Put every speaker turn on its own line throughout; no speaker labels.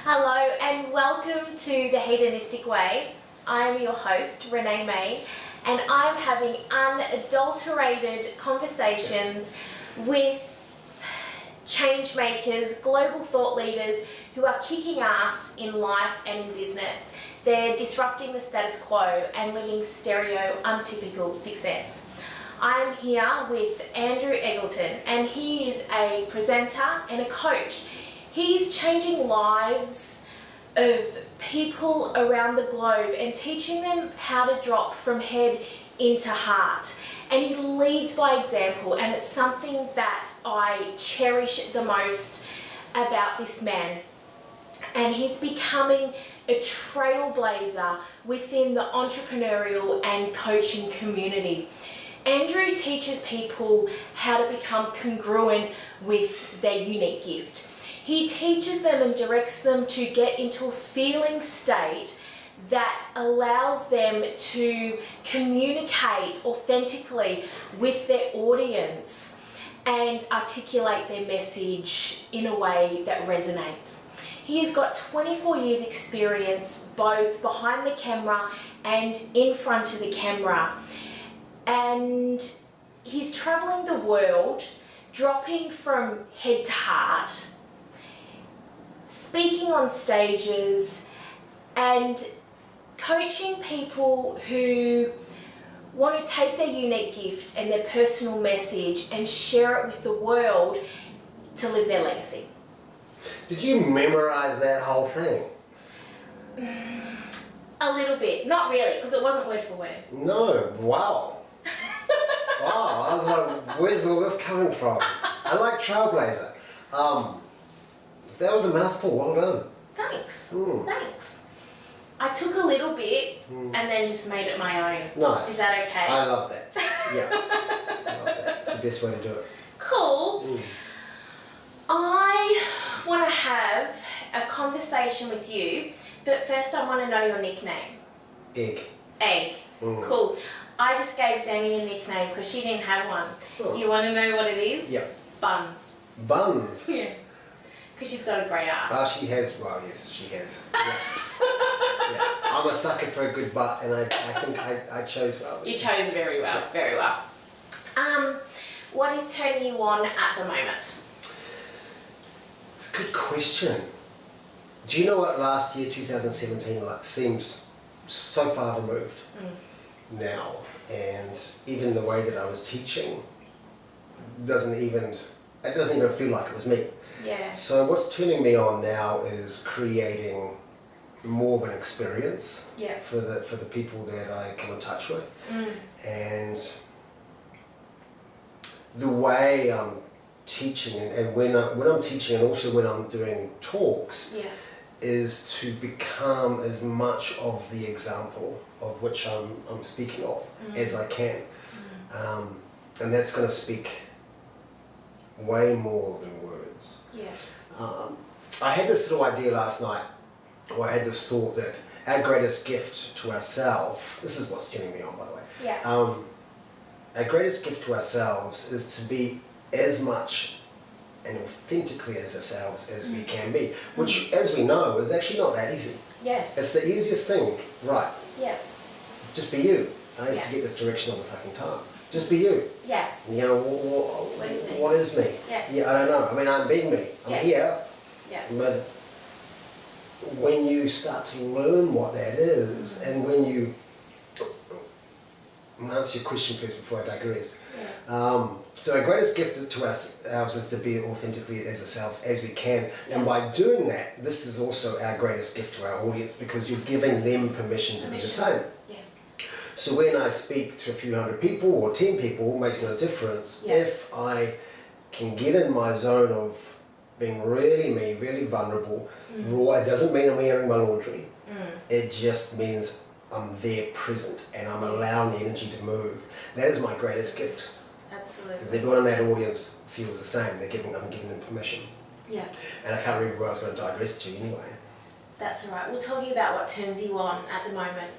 Hello and welcome to The Hedonistic Way. I'm your host, Renee May, and I'm having unadulterated conversations with change makers, global thought leaders who are kicking ass in life and in business. They're disrupting the status quo and living untypical success. I'm here with Andrew Eggelton, and he is a presenter and a coach. He's changing lives of people around the globe and teaching them how to drop from head into heart. And he leads by example, and it's something that I cherish the most about this man. And he's becoming a trailblazer within the entrepreneurial and coaching community. Andrew teaches people how to become congruent with their unique gift. He teaches them and directs them to get into a feeling state that allows them to communicate authentically with their audience and articulate their message in a way that resonates. He has got 24 years experience both behind the camera and in front of the camera. And he's traveling the world, dropping from head to heart, speaking on stages and coaching people who want to take their unique gift and their personal message and share it with the world to live their legacy.
Did you memorize that whole thing?
A little bit, not really, because it wasn't word for word.
No, wow. Wow, I was like, where's all this coming from? I like trailblazer. That was a mouthful, well done.
Thanks, thanks. I took a little bit and then just made it my own.
Nice.
Is that okay?
I love that. Yeah, I love that. It's the best way to do it.
Cool. I want to have a conversation with you, but first I want to know your nickname.
Egg.
Egg. Cool. I just gave Danny a nickname because she didn't have one.
Oh.
You want to know what it is?
Yeah.
Buns.
Buns?
Yeah. Because she's got a great ass.
Ah, she has. Well, yes, she has. Yeah. Yeah. I'm a sucker for a good butt, and I think I chose well.
You chose very well, very well. What is turning you on at the moment?
Good question. Do you know what last year, 2017, seems so far removed now, and even the way that I was teaching doesn't even feel like it was me.
Yeah.
So what's turning me on now is creating more of an experience for the people that I come in touch with, and the way I'm teaching and when I'm teaching and also when I'm doing talks is to become as much of the example of which I'm speaking of as I can, and that's going to speak way more than words. I had this little idea last night, or I had this thought that our greatest gift to ourselves, this is what's turning me on, by the way, our greatest gift to ourselves is to be as much and authentically as ourselves as we can be, which, as we know, is actually not that easy.
Yeah.
It's the easiest thing, right?
Yeah.
Just be you. I used to get this direction all the fucking time. Just be you.
Yeah.
You know,
what is me?
What is me?
Yeah.
I don't know. I mean, I'm being me. I'm here.
Yeah.
But when you start to learn what that is, and when you... I'll answer your question first before I digress. So our greatest gift to ourselves is to be authentically as ourselves as we can. And by doing that, this is also our greatest gift to our audience, because you're giving them permission to be the same. So when I speak to a few hundred people or 10 people, it makes no difference. If I can get in my zone of being really me, really vulnerable, raw, it doesn't mean I'm airing my laundry. It just means I'm there present and I'm allowing the energy to move. That is my greatest gift.
Absolutely.
Because everyone in that audience feels the same. I'm giving them permission.
Yeah.
And I can't remember where I was going to digress to anyway.
That's all right. We're talking about what turns you on at the moment.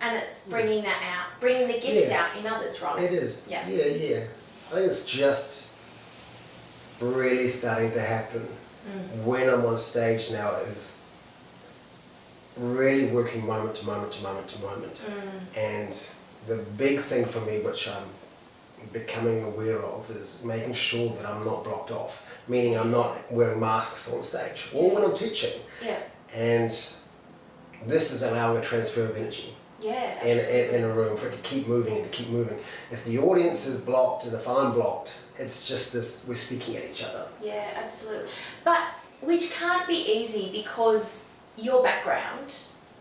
And it's bringing that out, bringing the gift out in others, right?
It is.
Yeah.
I think it's just really starting to happen when I'm on stage now is really working moment to moment to moment to moment. And the big thing for me, which I'm becoming aware of, is making sure that I'm not blocked off, meaning I'm not wearing masks on stage or when I'm teaching.
Yeah.
And this is allowing a transfer of energy.
Yeah,
in a room, for it to keep moving and to keep moving. If the audience is blocked and if I'm blocked, it's just this, we're speaking at each other.
Yeah, absolutely. But which can't be easy because your background,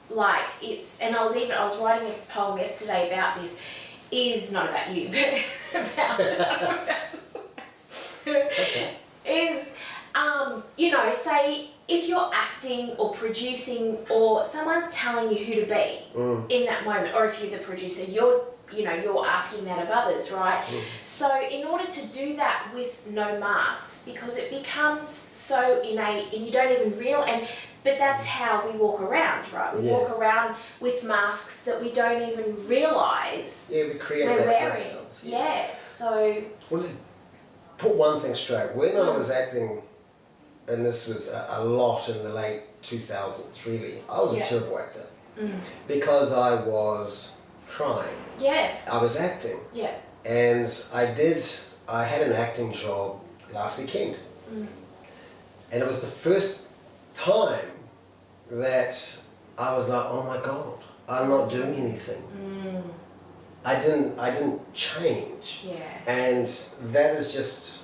like and I was writing a poem yesterday about this, is not about you, but about
Okay.
is say if you're acting or producing or someone's telling you who to be in that moment, or if you're the producer, you're asking that of others, right? So in order to do that with no masks, because it becomes so innate and you don't even but that's how we walk around, right? We walk around with masks that we don't even realise
we create
we're
that
wearing.
for ourselves.
So...
Well, to put one thing straight, when I was acting, and this was a lot in the late 2000s, really, I was a terrible actor. Because I was trying.
Yeah.
I was acting.
Yeah.
And I had an acting job last weekend. And it was the first time that I was like, oh my God, I'm not doing anything. I didn't change.
Yeah.
And that is just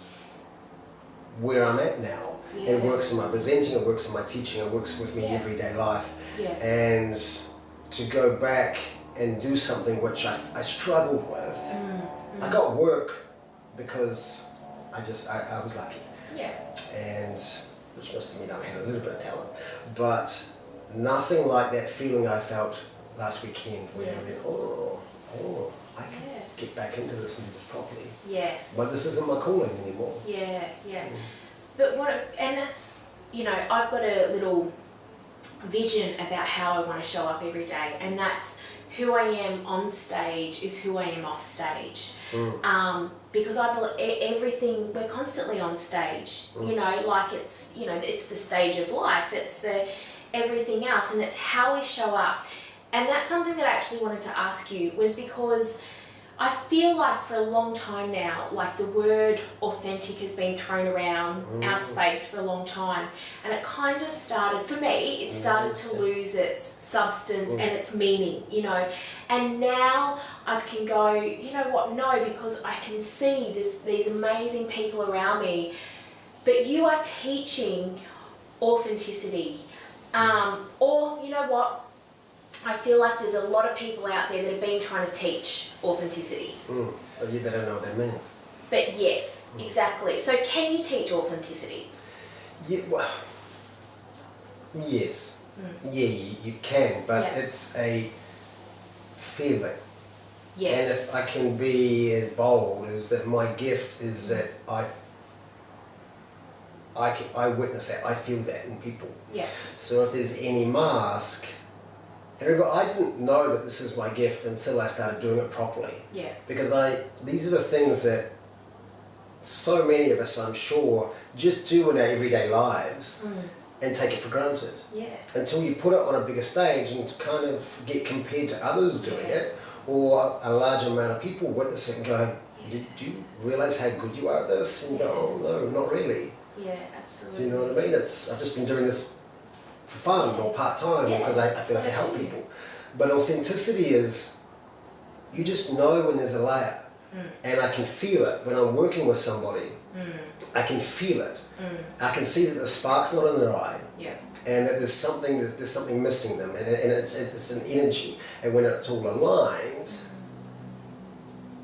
where I'm at now.
Yeah.
It works in my presenting, it works in my teaching, it works with me everyday life.
Yes.
And to go back and do something which I struggled with, I got work because I was lucky.
Yeah.
And which must mean I had a little bit of talent, but nothing like that feeling I felt last weekend where I went, I can get back into this and do this properly.
Yes.
But this isn't my calling anymore.
Yeah, yeah. But that's, I've got a little vision about how I want to show up every day, and that's who I am on stage is who I am off stage. Because I believe everything, we're constantly on stage, like it's the stage of life, it's the everything else, and it's how we show up. And that's something that I actually wanted to ask you, was because I feel like for a long time now, like the word authentic has been thrown around our space for a long time, and it kind of started, for me, it started to lose its substance and its meaning, and now I can go, you know what, no, because I can see these amazing people around me, but you are teaching authenticity, or you know what, I feel like there's a lot of people out there that have been trying to teach authenticity.
But you don't know what that means.
But yes, exactly. So can you teach authenticity?
Yeah, well, yes. Yeah, you can, but it's a feeling.
Yes.
And if I can be as bold as that, my gift is that I witness that, I feel that in people.
Yeah.
So if there's any mask, I didn't know that this is my gift until I started doing it properly.
Yeah.
Because these are the things that so many of us, I'm sure, just do in our everyday lives and take it for granted.
Yeah.
Until you put it on a bigger stage and kind of get compared to others doing it, or a large amount of people witness it and go, do you realise how good you are at this? And you go, oh no, not really.
Yeah, absolutely.
You know what I mean? I've just been doing this for fun or part-time or because I feel like I help people. But authenticity is, you just know when there's a layer. And I can feel it when I'm working with somebody. I can feel it. I can see that the spark's not in their eye.
Yeah.
And that there's something missing them, and it's an energy. And when it's all aligned,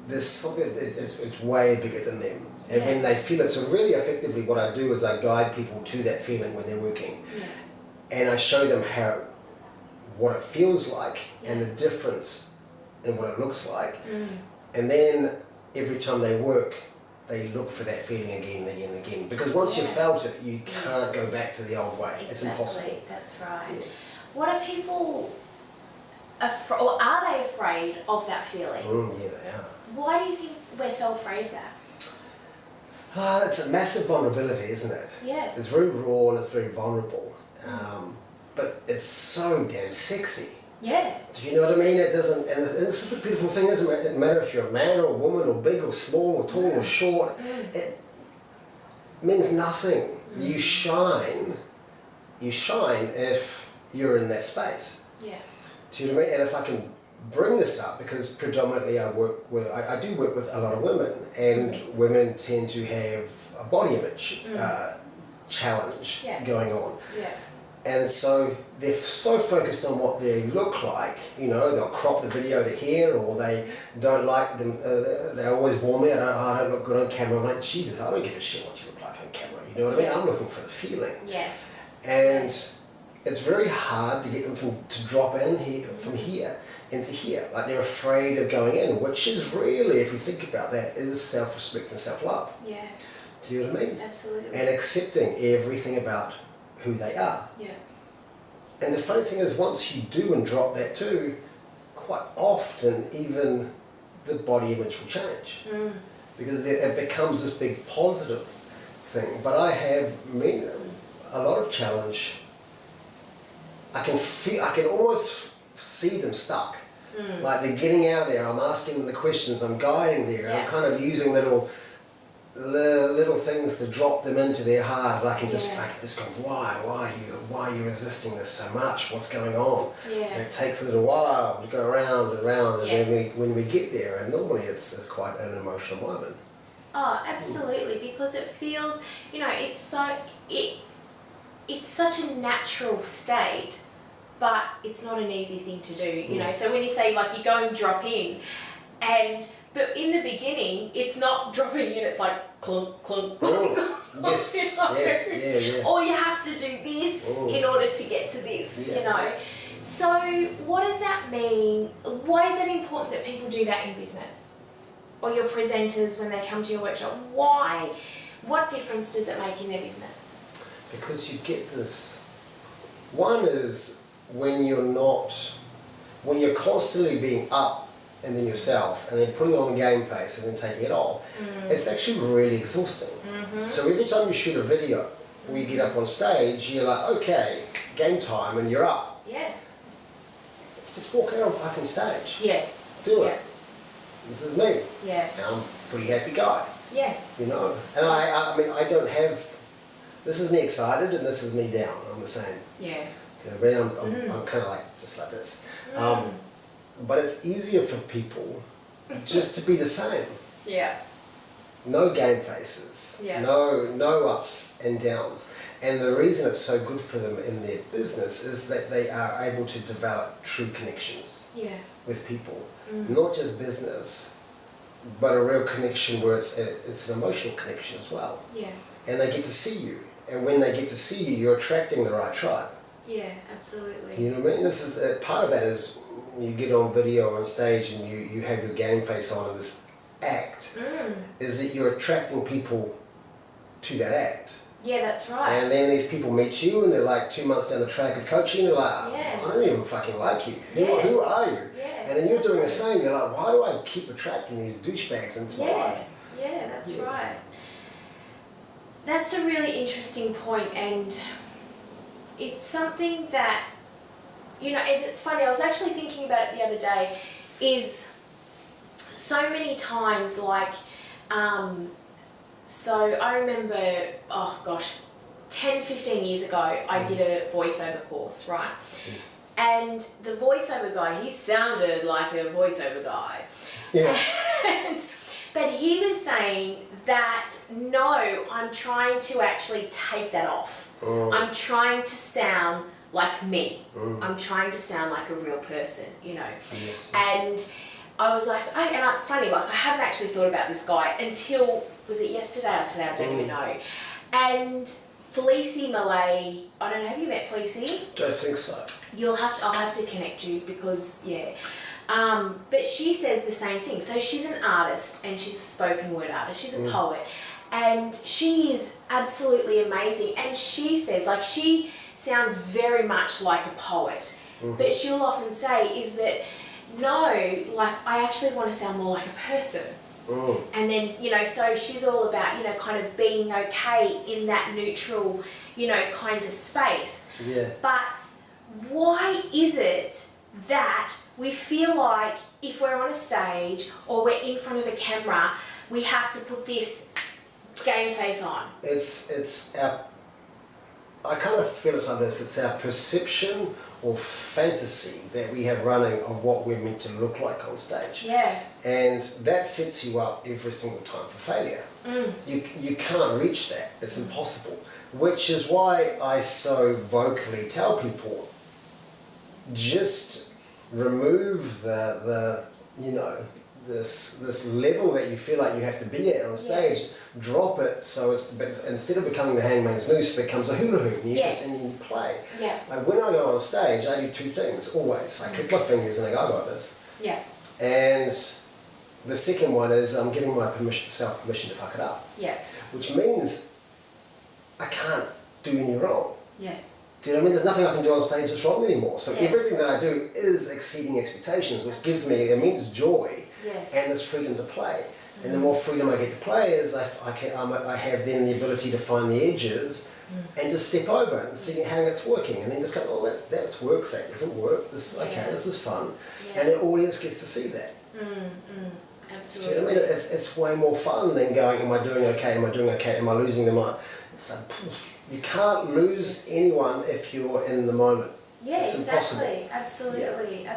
there's something, it's way bigger than them. And when they feel it, so really effectively what I do is I guide people to that feeling when they're working. And I show them what it feels like and the difference in what it looks like. And then every time they work, they look for that feeling again and again and again. Because once you've felt it, you can't go back to the old way.
Exactly.
It's impossible.
That's right. Yeah. What are people, or are they afraid of that feeling?
Yeah, they are.
Why do you think we're so afraid of that?
It's a massive vulnerability, isn't it?
Yeah.
It's very raw and it's very vulnerable. But it's so damn sexy.
Yeah.
Do you know what I mean? It doesn't, and this is the beautiful thing, isn't it? It doesn't matter if you're a man or a woman or big or small or tall or short. It means nothing. You shine if you're in that space.
Yeah.
Do you know what I mean? And if I can bring this up, because predominantly I do work with a lot of women, and women tend to have a body image challenge going on. Yeah. And so they're so focused on what they look like, you know, they'll crop the video to here, or they don't like them, they always warn me, I don't look good on camera. I'm like, Jesus, I don't give a shit what you look like on camera, you know what I mean? I'm looking for the feeling.
Yes.
And it's very hard to get them to drop in here, from here into here. Like, they're afraid of going in, which is really, if you think about that, is self-respect and self-love.
Yeah.
Do you know what I mean?
Absolutely.
And accepting everything about who they are.
Yeah.
And the funny thing is, once you do and drop that too, quite often even the body image will change. Because it becomes this big positive thing. But I have a lot of challenge. I can almost see them stuck. Like, they're getting out of there, I'm asking them the questions, I'm guiding there, I'm kind of using little things to drop them into their heart. I can just go, why are you resisting this so much? What's going on? And it takes a little while to go around and around, and then when we get there, and normally it's quite an emotional moment.
Oh, absolutely, because it feels, you know, it's such a natural state, but it's not an easy thing to do, you know. So when you say, like, you go and drop in, but in the beginning, it's not dropping in, it's like clunk, clunk, clunk.
Yes,
you know?
yes.
Or you have to do this in order to get to this, you know. So what does that mean? Why is it important that people do that in business? Or your presenters when they come to your workshop? Why? What difference does it make in their business?
Because you get this, one is when you're constantly being up and then yourself, and then putting on the game face and then taking it off, it's actually really exhausting. So every time you shoot a video or you get up on stage, you're like, okay, game time, and you're up.
Yeah.
Just walk out on fucking stage.
Yeah.
Do it. This is me.
Yeah.
And I'm a pretty happy guy.
Yeah.
You know? And I mean, I don't have, this is me excited and this is me down. I'm the same.
Yeah.
You know what I mean? I'm kind of like, just like this. But it's easier for people just to be the same.
Yeah.
No game faces.
Yeah.
No ups and downs. And the reason it's so good for them in their business is that they are able to develop true connections with people. Not just business, but a real connection where it's an emotional connection as well.
Yeah.
And they get to see you. And when they get to see you, you're attracting the right tribe.
Yeah, absolutely.
You know what I mean? This is part of that is you get on video on stage and you have your game face on in this act, is that you're attracting people to that act.
Yeah, that's right.
And then these people meet you and they're like 2 months down the track of coaching and they're like, I don't even fucking like you. Who are you?
Yeah,
and then you're doing the same. You're like, why do I keep attracting these douchebags into my life?
Yeah, that's right. That's a really interesting point, and it's something that, you know, and it's funny, I was actually thinking about it the other day, is so many times, like, so I remember, 10-15 years ago, I did a voiceover course, right?
Yes.
And the voiceover guy, he sounded like a voiceover guy.
Yeah.
But he was saying that, no, I'm trying to actually take that off. I'm trying to sound like me. I'm trying to sound like a real person, you know.
Yes.
And I was like, funny, like, I haven't actually thought about this guy until, was it yesterday or today? I don't even know. And Felicie Malay, I don't know, have you met Felicie?
Don't think so.
I'll have to connect you because, but she says the same thing. So she's an artist and she's a spoken word artist. She's a poet. And she is absolutely amazing. And she says, like, she sounds very much like a poet. But she'll often say is that, no, like, I actually want to sound more like a person. And then, you know, so she's all about, you know, kind of being okay in that neutral, you know, kind of space.
Yeah.
But why is it that we feel like if we're on a stage or we're in front of a camera, we have to put this game face on?
It's our, I kind of feel it's like this, it's our perception or fantasy that we have running of what we're meant to look like on stage.
Yeah.
And that sets you up every single time for failure. You can't reach that, it's impossible. Which is why I so vocally tell people, just remove the this level that you feel like you have to be at on stage.
Yes.
Drop it so but instead of becoming the hangman's noose, it becomes a hula hoop and you
Yes.
and you play.
Yeah.
Like when I go on stage, I do two things always. I click my fingers and I go, I got this.
Yeah.
And the second one is I'm giving myself permission to fuck it up.
Yeah.
Which means I can't do any wrong.
Yeah.
Do you know what I mean? There's nothing I can do on stage that's wrong anymore. So
Yes.
everything that I do is exceeding expectations, which gives me immense joy
Yes.
and this freedom to play. And the more freedom I get to play is I have then the ability to find the edges and just step over and see how it's working. And then just go, oh, that works, that doesn't work. This okay, this is fun.
Yeah.
And the audience gets to see that.
Absolutely.
Do you know what I mean? It's way more fun than going, am I doing okay? Am I doing okay? Am I losing them? It's like, you can't lose anyone if you're in the moment.
Yeah,
it's
exactly.
impossible.
Absolutely.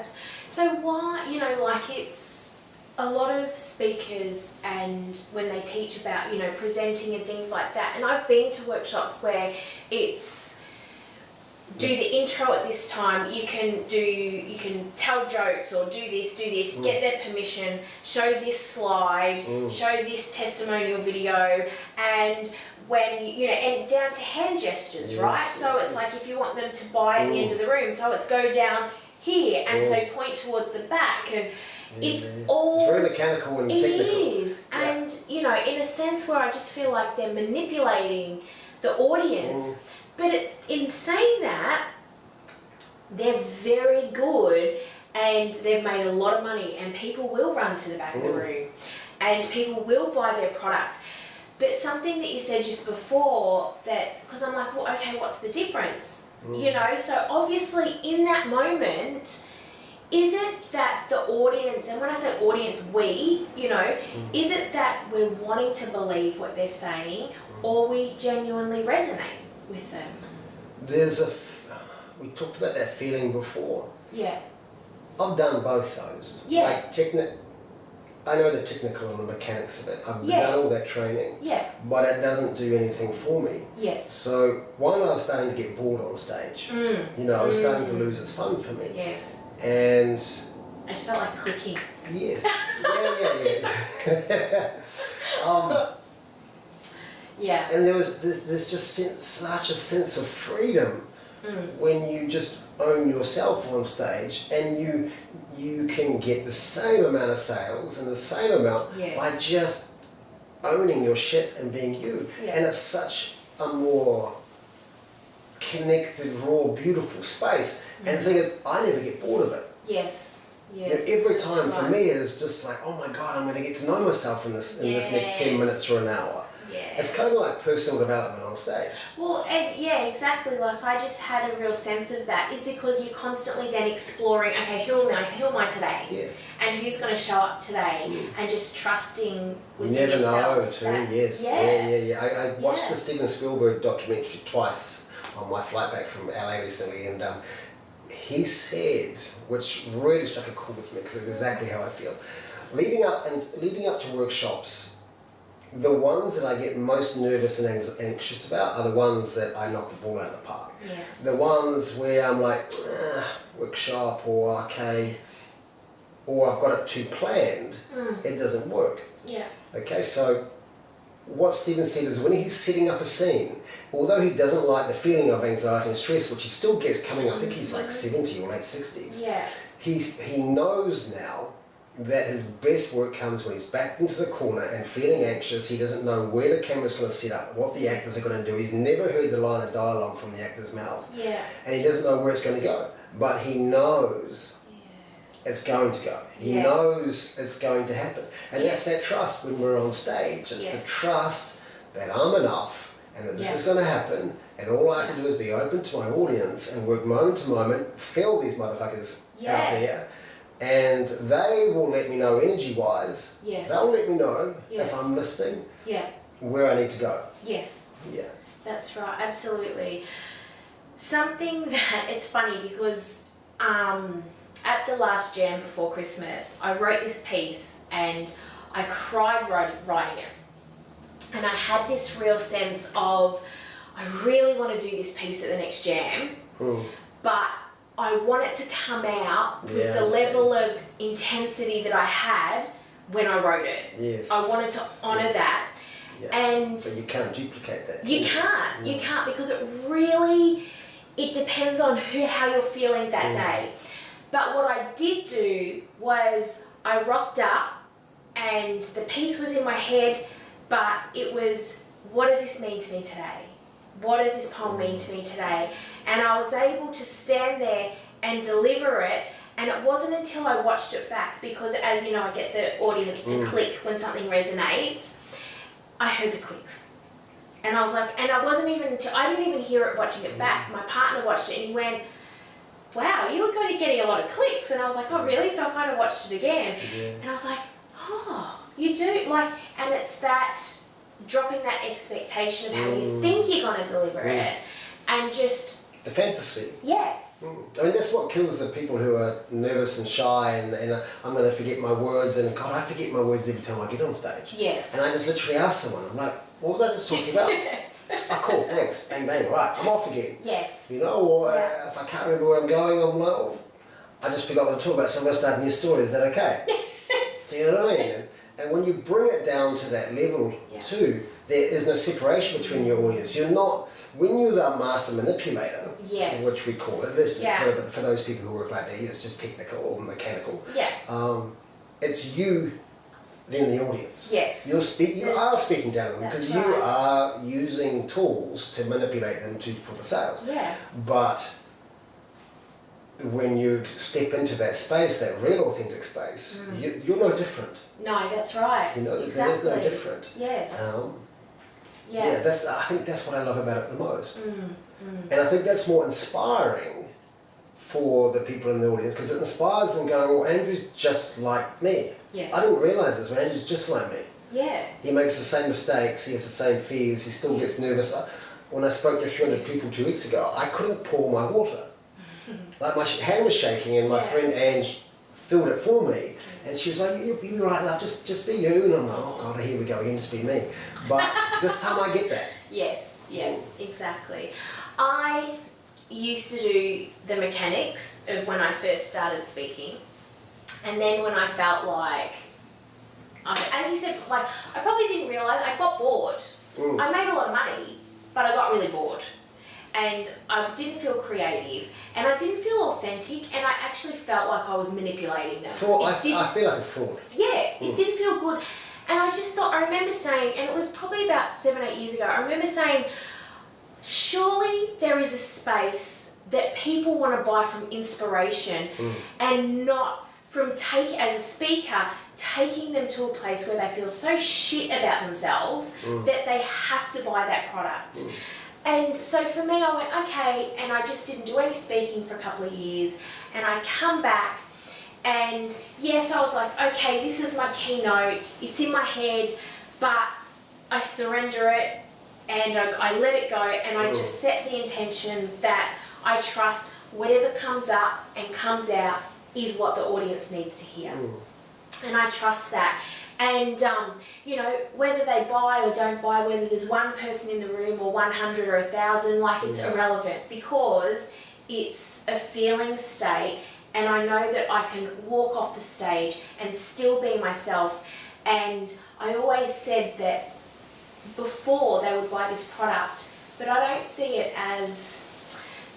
So why, like it's a lot of speakers and when they teach about, presenting and things like that, and I've been to workshops where it's do the intro at this time, you can tell jokes or do this, get their permission, show this slide, show this testimonial video, and when and down to hand gestures, right? So it's like if you want them to buy at the end of the room, so it's go down here and so point towards the back, and it's all...
It's very mechanical and technical.
It is, and in a sense where I just feel like they're manipulating the audience, but in saying that, they're very good and they've made a lot of money and people will run to the back of the room and people will buy their product. But something that you said just before that, because I'm like, well, okay, what's the difference? So obviously in that moment, is it that the audience, and when I say audience, we, is it that we're wanting to believe what they're saying or we genuinely resonate with them?
We talked about that feeling before.
Yeah.
I've done both those.
Yeah.
Like I know the technical and the mechanics of it. I've done all that training.
Yeah.
But it doesn't do anything for me.
Yes.
So one, I was starting to get bored on stage. I was starting to lose its fun for me.
Yes.
And
I just felt like clicking.
yes. Yeah.
Yeah.
And there's just such a sense of freedom when you just own yourself on stage, and you can get the same amount of sales and the same amount by just owning your shit and being you.
Yeah.
And it's such a more connected, raw, beautiful space. And the thing is, I never get bored of it.
Yes.
Every time for me is just like, oh my God, I'm going to get to know myself in this next 10 minutes or an hour. It's kind of like personal development on stage.
Well, exactly. Like I just had a real sense of that is because you're constantly then exploring, okay, who am I today? Yeah. And who's going to show up today? And just trusting within yourself.
You never know too, yes. Yeah. I watched the Steven Spielberg documentary twice on my flight back from LA recently, and he said, which really struck a chord with me because it's exactly how I feel. Leading up to workshops, the ones that I get most nervous and anxious about are the ones that I knock the ball out of the park.
Yes.
The ones where I'm like, workshop or okay, or I've got it too planned, it doesn't work.
Yeah. Okay,
so what Stephen said is when he's setting up a scene, although he doesn't like the feeling of anxiety and stress, which he still gets coming, I think he's like 70 or late 60s, he knows now that his best work comes when he's backed into the corner and feeling anxious. He doesn't know where the camera's going to set up, what the actors are going to do. He's never heard the line of dialogue from the actor's mouth.
Yeah.
And he doesn't know where it's going to go. But he knows it's going to go. He knows it's going to happen. And that's that trust when we're on stage. It's the trust that I'm enough and that this is going to happen, and all I have to do is be open to my audience and work moment to moment, feel these motherfuckers out there, and they will let me know energy-wise.
Yes.
They'll let me know if I'm listening.
Yeah.
Where I need to go.
Yes.
Yeah.
That's right. Absolutely. Something that it's funny because at the last jam before Christmas, I wrote this piece and I cried writing it. And I had this real sense of, I really want to do this piece at the next jam, but I want it to come out with the level of intensity that I had when I wrote it.
Yes.
I wanted to honour that.
Yeah.
And
but you can't duplicate that.
You can't because it depends on how you're feeling that day. But what I did do was I rocked up and the piece was in my head, but it was, what does this mean to me today? What does this poem mean to me today? And I was able to stand there and deliver it, and it wasn't until I watched it back, because as you know, I get the audience to click when something resonates. I heard the clicks. And I was like, and I didn't even hear it watching it back. My partner watched it and he went, wow, you were getting a lot of clicks. And I was like, oh really? So I kind of watched it again. Yeah. And I was like, oh, you do, and it's that dropping that expectation of how you think you're going to deliver it, and just
the fantasy.
Yeah.
I mean, that's what kills the people who are nervous and shy, and I'm going to forget my words, and God, I forget my words every time I get on stage.
Yes.
And I just literally ask someone, I'm like, what was I just talking about?
Yes.
Oh, cool, thanks, bang, bang, right, I'm off again.
Yes.
You know, or if I can't remember where I'm going, I'm like, oh, I just forgot what to talk about, so I'm going to start a new story, is that okay?
Yes.
Do you know what I mean? And when you bring it down to that level too, there is no separation between your audience. You're not, when you're the master manipulator, which we call it, for those people who work like that, it's just technical or mechanical.
Yeah.
It's you, then the audience.
Yes.
You are speaking down to them because you are using tools to manipulate them for the sales.
Yeah.
But when you step into that space, that real authentic space, you're no different.
No, that's right.
You know,
exactly.
there is no different.
Yes.
I think that's what I love about it the most. And I think that's more inspiring for the people in the audience, because it inspires them going, well, Andrew's just like me.
Yes.
I didn't realise this, but Andrew's just like me.
Yeah.
He makes the same mistakes, he has the same fears, he still gets nervous. When I spoke to 300 people 2 weeks ago, I couldn't pour my water. Like my hand was shaking, and my friend Ange filled it for me, and she was like, "You'll be right, love. Just be you." And I'm like, "Oh God, here we go again. Just be me." But this time I get that.
Yes. Yeah. Exactly. I used to do the mechanics of when I first started speaking, and then when I felt like, as you said, like I probably didn't realise I got bored. I made a lot of money, but I got really bored. And I didn't feel creative, and I didn't feel authentic, and I actually felt like I was manipulating them.
I feel like a fraud.
Yeah, it didn't feel good. And I just thought, I remember saying, and it was probably about 7-8 years ago, I remember saying, surely there is a space that people want to buy from inspiration and not from as a speaker, taking them to a place where they feel so shit about themselves that they have to buy that product. And so for me, I went, okay, and I just didn't do any speaking for a couple of years, and I come back, and yes, I was like, okay, this is my keynote, it's in my head, but I surrender it, and I let it go, and I just set the intention that I trust whatever comes up and comes out is what the audience needs to hear. And I trust that. And, you know, whether they buy or don't buy, whether there's one person in the room or 100 or 1,000, like it's irrelevant, because it's a feeling state, and I know that I can walk off the stage and still be myself. And I always said that before they would buy this product, but I don't see it as,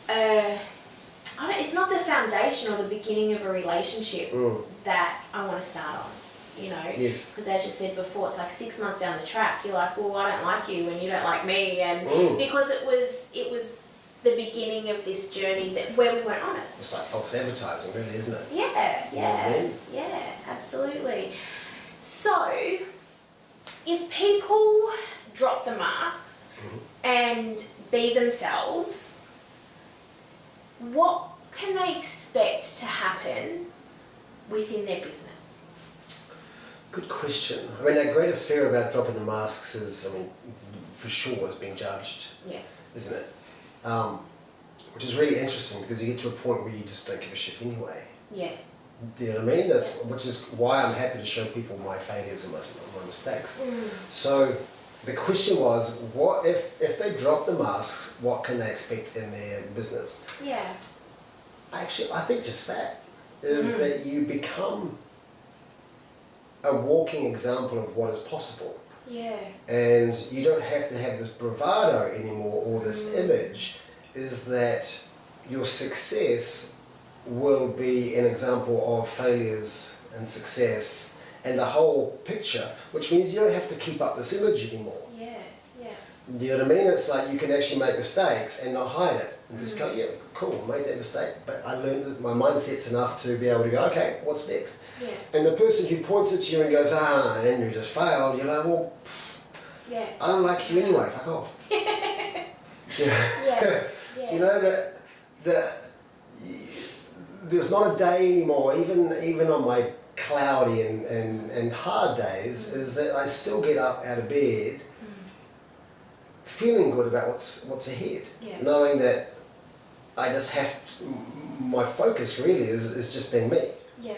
it's not the foundation or the beginning of a relationship that I want to start on. You know, because as you said before, it's like 6 months down the track, you're like, well, I don't like you and you don't like me, and because it was the beginning of this journey where we weren't honest.
It's like false advertising, really, isn't it?
Yeah, absolutely. So, if people drop the masks and be themselves, what can they expect to happen within their business?
Good question. I mean, our greatest fear about dropping the masks is, I mean, for sure, is being judged, isn't it? Which is really interesting because you get to a point where you just don't give a shit anyway.
Yeah.
Do you know what I mean? Which is why I'm happy to show people my failures and my mistakes. So the question was, what if they drop the masks, what can they expect in their business?
Yeah.
Actually, I think just that is that you become a walking example of what is possible.
Yeah.
And you don't have to have this bravado anymore or this image, is that your success will be an example of failures and success and the whole picture, which means you don't have to keep up this image anymore.
Yeah, yeah.
Do you know what I mean? It's like you can actually make mistakes and not hide it and just go, yeah, cool, I made that mistake, but I learned that my mindset's enough to be able to go, okay, what's next?
Yeah.
And the person who points at you and goes, and you just failed, you're like, well,
yeah,
I don't like you anyway, fuck off.
Yeah.
Yeah. You know, there's not a day anymore, even on my cloudy and hard days, is that I still get up out of bed feeling good about what's ahead, knowing that I just my focus really is just being me.
Yeah.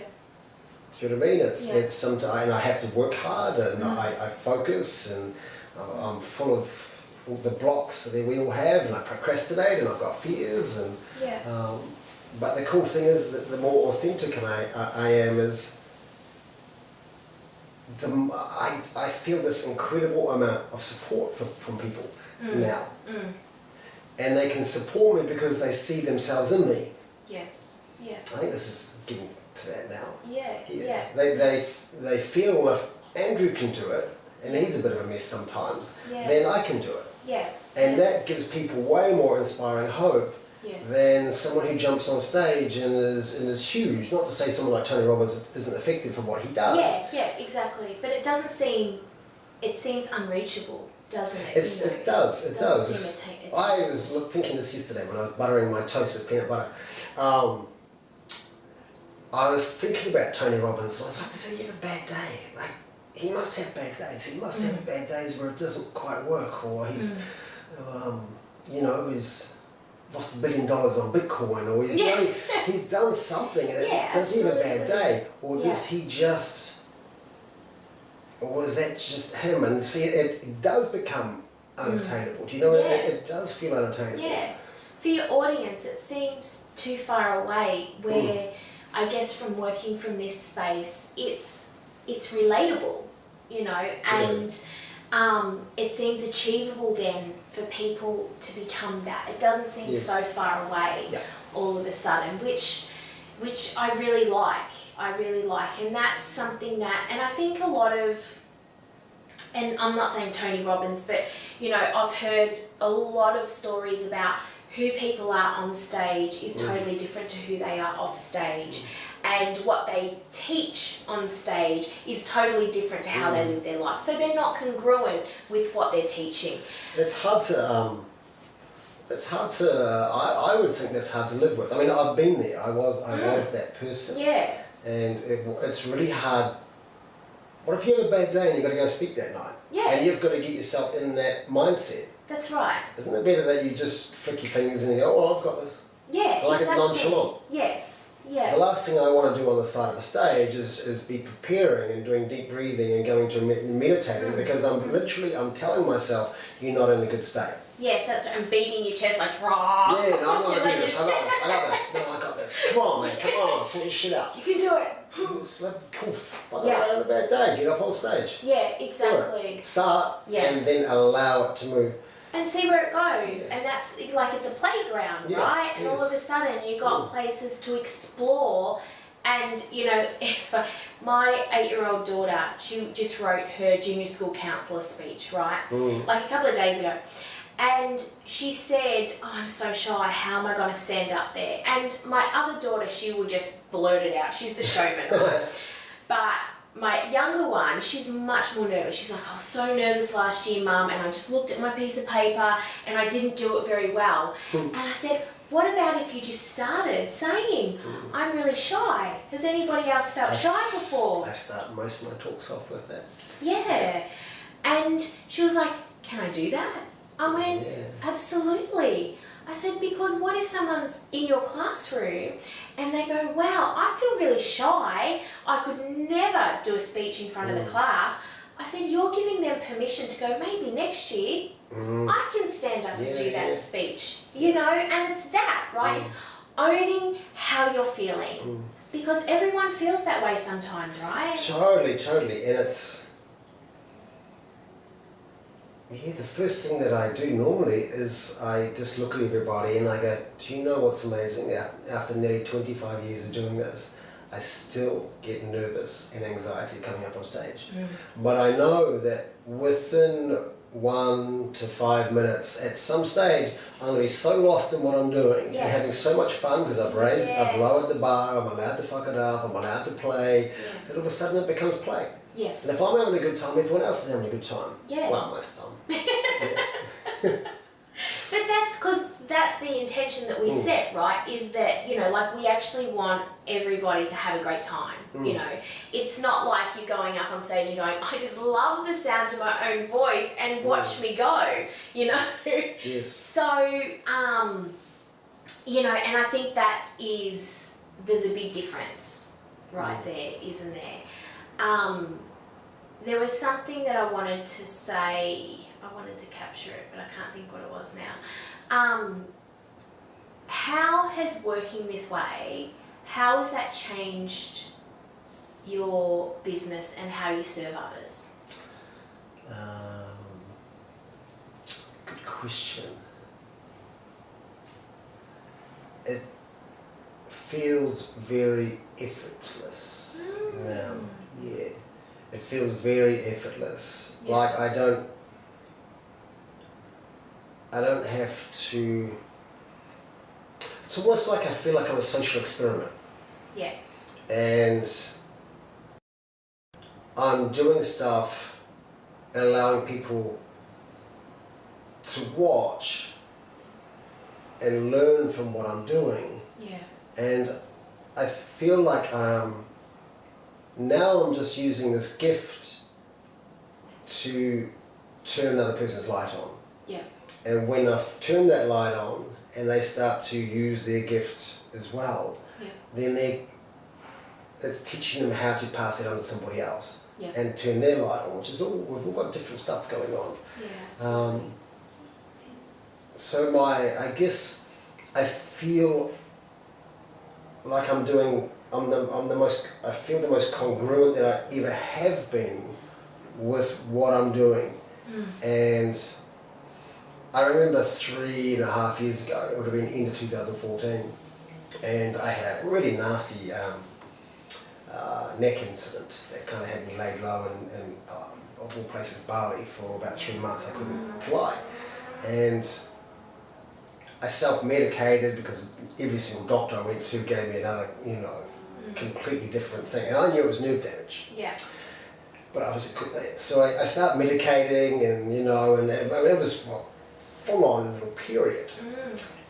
Do you know what I mean? It's sometimes I have to work hard and I focus and I'm full of all the blocks that we all have, and I procrastinate and I've got fears and but the cool thing is that the more authentic I am is I feel this incredible amount of support from people now. And they can support me because they see themselves in me.
Yes. Yeah.
I think this is getting to that now.
Yeah.
They feel if Andrew can do it, and he's a bit of a mess sometimes, then I can do it.
Yeah.
And that gives people way more inspiring hope than someone who jumps on stage and is huge. Not to say someone like Tony Robbins isn't effective for what he does.
Yeah, exactly. But it seems unreachable, doesn't it?
It does.
Seem
I was thinking this yesterday when I was buttering my toast with peanut butter. I was thinking about Tony Robbins, and I was like, does he have a bad day? Like, he must have bad days. He must have bad days where it doesn't quite work, or he's, he's lost $1 billion on Bitcoin, or he's done something, and does he have a bad day, or does he just, or is that just him? And see, it does become unattainable. Do you know? It does feel unattainable. Yeah.
For your audience, it seems too far away. Where I guess from working from this space, it's relatable, and it seems achievable then for people to become that. It doesn't seem so far away all of a sudden, which I really like. And that's something that, and I think a lot of, and I'm not saying Tony Robbins, but I've heard a lot of stories about who people are on stage is totally different to who they are off stage. And what they teach on stage is totally different to how they live their life. So they're not congruent with what they're teaching.
It's hard to, I would think that's hard to live with. I mean, I've been there. I was that person.
Yeah.
And it's really hard. What if you have a bad day and you've got to go speak that night?
Yeah.
And you've got to get yourself in that mindset.
That's right.
Isn't it better that you just flick your fingers and you go, oh, I've got this?
Yeah,
like
exactly.
It's nonchalant.
Yes, yeah.
The last thing I want to do on the side of a stage is be preparing and doing deep breathing and going to meditating because I'm telling myself you're not in a good state.
Yes, that's right. And beating your chest like, raw.
Yeah, no, I'm not going to do this. I got this. No, I got this. Come on, man. Come on. Sort your shit out.
You can do it.
It's like, poof. I had a bad day. Get up on stage.
Yeah, exactly.
Start and then allow it to move.
And see where it goes. And that's like it's a playground, right? And all of a sudden you got places to explore. And, it's fun. My 8-year-old daughter, she just wrote her junior school counsellor speech, right? Like a couple of days ago. And she said, oh, I'm so shy, how am I going to stand up there? And my other daughter, she will just blurt it out. She's the showman, right? But my younger one, she's much more nervous. She's like, I was so nervous last year, Mum, and I just looked at my piece of paper and I didn't do it very well. And I said, what about if you just started saying, I'm really shy? Has anybody else felt shy before?
I start most of my talks off with that.
Yeah. And she was like, can I do that? I went, absolutely. I said, because what if someone's in your classroom and they go, wow, I feel really shy. I could never do a speech in front of the class. I said, you're giving them permission to go, maybe next year I can stand up and do that speech, you know, and it's that, right? It's owning how you're feeling because everyone feels that way sometimes, right?
Totally. And it's, the first thing that I do normally is I just look at everybody and I go, do you know what's amazing? After nearly 25 years of doing this, I still get nervous and anxiety coming up on stage. But I know that within 1 to 5 minutes, at some stage, I'm going to be so lost in what I'm doing and having so much fun because I've lowered the bar, I'm allowed to fuck it up, I'm allowed to play, that all of a sudden it becomes play.
Yes.
And if I'm having a good time, everyone else is having a good time.
Yeah.
Well, most of the time.
But that's because that's the intention that we set, right? Is that, you know, like we actually want everybody to have a great time, you know. It's not like you're going up on stage and going, I just love the sound of my own voice and watch me go, you know.
Yes.
So, you know, and I think that is, there's a big difference right there, isn't there? There was something that I wanted to say, I wanted to capture it, but I can't think what it was now. How has working this way, how has that changed your business and how you serve others?
Good question. It feels very effortless now. Yeah, it feels very effortless.
Yeah.
Like I don't have to. It's almost like I feel like I'm a social experiment.
Yeah.
And I'm doing stuff and allowing people to watch and learn from what I'm doing.
Yeah.
And I feel like now I'm just using this gift to turn another person's light on.
Yeah.
And when I've turned that light on and they start to use their gift as well, then it's teaching them how to pass it on to somebody else and turn their light on, which is all, we've all got different stuff going on.
Yeah, absolutely.
So I guess I feel like I feel the most congruent that I ever have been with what I'm doing. And I remember 3.5 years ago, it would have been end of 2014, and I had a really nasty neck incident that kind of had me laid low in of all places, Bali, for about 3 months. I couldn't fly. And I self-medicated because every single doctor I went to gave me another, completely different thing. And I knew it was nerve damage.
Yeah.
But obviously couldn't. So I started medicating and, and it was full-on little period.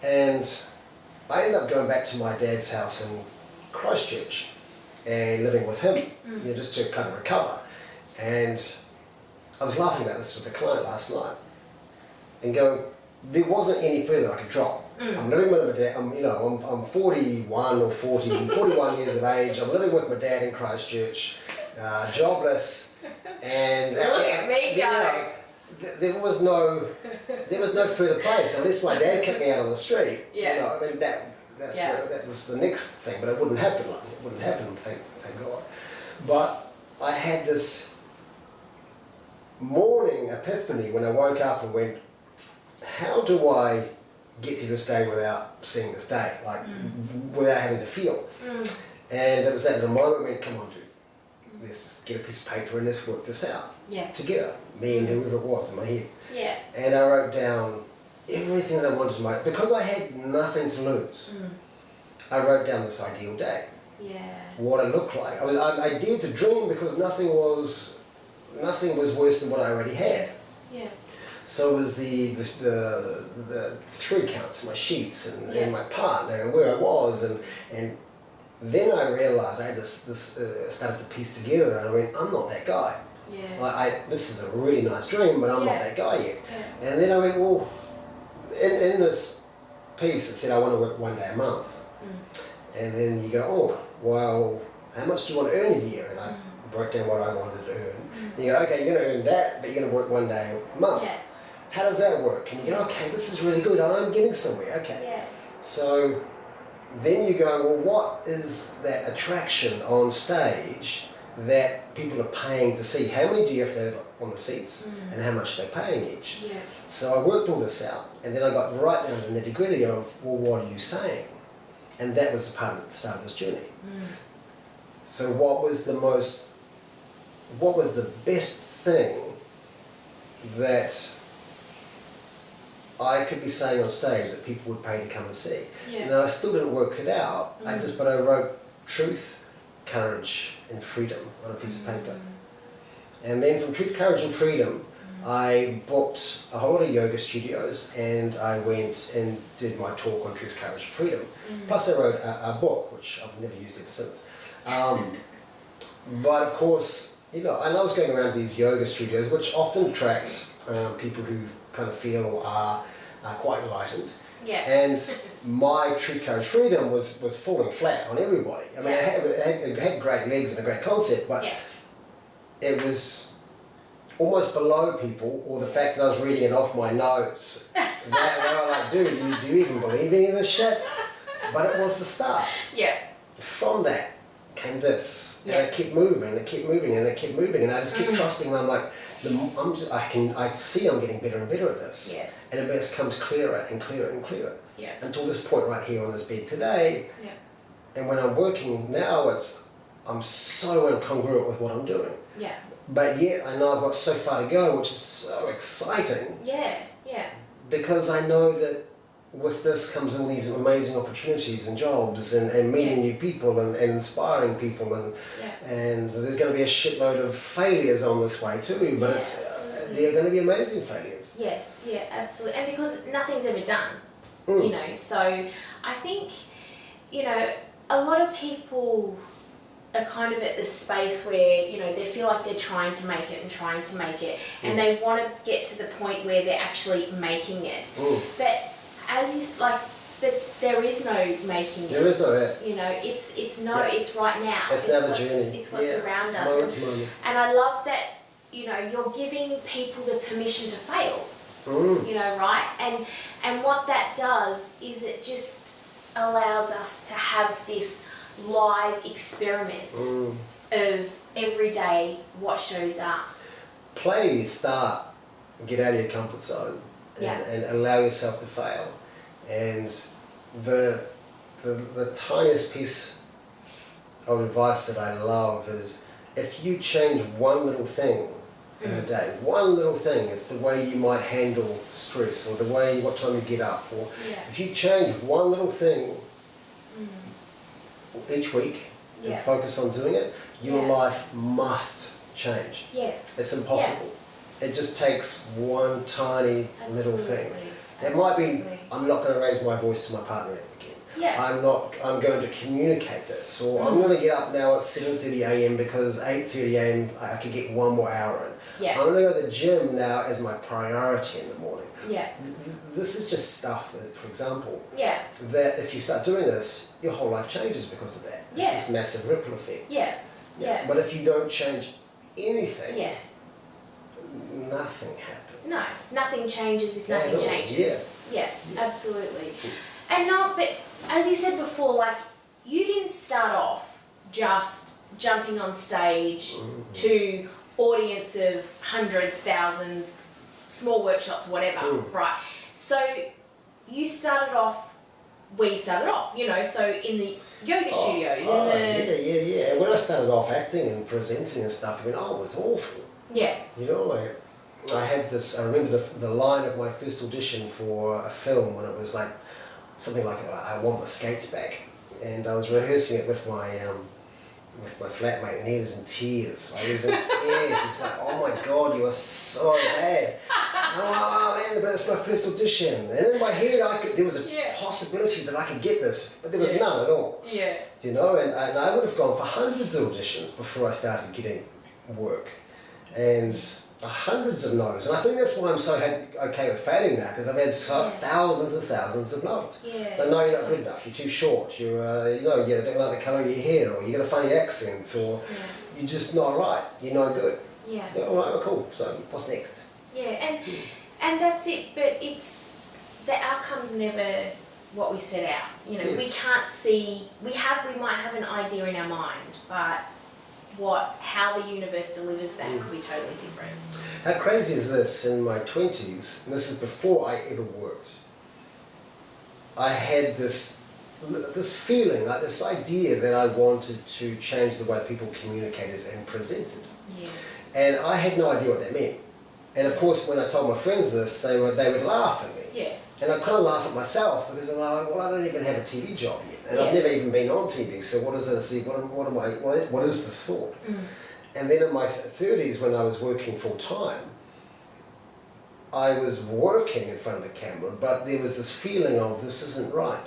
And I ended up going back to my dad's house in Christchurch and living with him, just to kind of recover. And I was laughing about this with a client last night and going, there wasn't any further I could drop. I'm living with my dad, I'm 41 or 41 years of age, I'm living with my dad in Christchurch, jobless, and
look at me go.
There was no further place unless my dad kicked me out on the street.
Yeah.
That was the next thing, but it wouldn't happen. It wouldn't happen. Thank God. But I had this morning epiphany when I woke up and went, how do I get to this day without seeing this day, without having to feel? And it was at the moment I went, come on, dude, let's get a piece of paper and let's work this out together, me and whoever it was in my head.
Yeah. And
I wrote down everything that I wanted to make, because I had nothing to lose. I wrote down this ideal day. what it looked like. I dared to dream because nothing was worse than what I already had.
Yes. Yeah.
So it was the 3 counts, my sheets, and my partner, and where I was, and then I realised I had this started to piece together, and I went, I'm not that guy.
Yeah.
Like this is a really nice dream, but I'm not that guy yet.
Yeah.
And then I went, well, in this piece it said I want to work 1 day a month. And then you go, oh, well, how much do you want to earn a year? And I broke down what I wanted to earn. And you go, okay, you're going to earn that, but you're going to work 1 day a month.
Yeah.
How does that work? And you go, okay, this is really good. I'm getting somewhere. Okay.
Yeah.
So then you go, well, what is that attraction on stage that people are paying to see? How many do you have to have on the seats, and how much are they paying each?
Yeah.
So I worked all this out, and then I got right down to the nitty gritty of, well, what are you saying? And that was the part of the start of this journey. So what was the best thing that I could be saying on stage that people would pay to come and see?
Yeah.
Now I still didn't work it out. But I wrote truth, courage, and freedom on a piece of paper. And then from truth, courage, and freedom, I booked a whole lot of yoga studios, and I went and did my talk on truth, courage, and freedom. Plus I wrote a book, which I've never used ever since. But of course, and I was going around these yoga studios, which often attract people who kind of feel are quite enlightened.
Yeah.
And my truth, courage, freedom was falling flat on everybody. I mean, it had great legs and a great concept, but it was almost below people, or the fact that I was reading it off my notes. They were like, dude, do you even believe any of this shit? But it was the start.
Yeah.
From that came this.
Yeah.
And it kept moving, and it kept moving, and it kept moving, and I just kept trusting, and I'm like, I see I'm getting better and better at this.
Yes.
And it becomes clearer and clearer and clearer.
Yeah.
Until this point right here on this bed today.
Yeah.
And when I'm working now, I'm so incongruent with what I'm doing.
Yeah.
But yet I know I've got so far to go, which is so exciting.
Yeah. Yeah.
Because I know that with this comes all these amazing opportunities and jobs and meeting new people and inspiring people, and there's going to be a shitload of failures on this way too, but they're going to be amazing failures.
Yes, yeah, absolutely. And because nothing's ever done, so I think, a lot of people are kind of at this space where, they feel like they're trying to make it and they want to get to the point where they're actually making it. But but there is no making it.
There is no that.
It's right now.
It's now the journey.
It's what's around us.
Moment to moment.
And I love that, you're giving people the permission to fail. Right? And what that does is it just allows us to have this live experiment of every day what shows up.
Play, start, get out of your comfort zone and allow yourself to fail. And the tiniest piece of advice that I love is, if you change one little thing in a day, one little thing, it's the way you might handle stress, or the way, what time you get up, or if you change one little thing each week and focus on doing it, your life must change.
Yes.
It's impossible. It just takes one tiny little thing. It might be, I'm not going to raise my voice to my partner ever again. I'm going to communicate this, or I'm going to get up now at 7:30 a.m. because 8:30 a.m. I could get 1 more hour in. I'm going to go to the gym now as my priority in the morning. This is just stuff that, for example, that if you start doing this, your whole life changes because of that. It's this massive ripple effect. But if you don't change anything, nothing happens.
No, nothing changes if nothing changes. Absolutely. And but as you said before, you didn't start off just jumping on stage to audience of hundreds, thousands, small workshops, whatever, right? So we started off, so in the yoga studios.
And when I started off acting and presenting and stuff, I was awful. I had this, I remember the line of my first audition for a film when it was something like, I want my skates back. and I was rehearsing it with my flatmate, and he was in tears. Like, he was in tears. He's like, "Oh my God, you are so bad." And I'm like, "Oh man, but it's my first audition." And in my head, there was a possibility that I could get this, but there was none at all.
Yeah.
You know, and I would have gone for hundreds of auditions before I started getting work, and hundreds of no's. And I think that's why I'm so okay with failing now, because I've had thousands of no's.
Yeah.
So no, you're not good enough. You're too short. You don't like the colour of your hair, or you got a funny accent, or you're just not right. You're no good.
Yeah.
You're all right, well, cool. So what's next?
Yeah, and that's it. But it's the outcome's never what we set out. You know, we can't see. We might have an idea in our mind, but how the universe delivers that could be totally different.
How crazy is this? In my 20s, and this is before I ever worked, I had this feeling, like this idea that I wanted to change the way people communicated and presented.
Yes.
And I had no idea what that meant. And of course, when I told my friends this, they would laugh at me.
Yeah.
And I kind of laugh at myself, because I'm like, well, I don't even have a TV job yet, and I've never even been on TV. So what is it? See, what is this thought? And then in my 30s, when I was working full time, I was working in front of the camera, but there was this feeling of, this isn't right.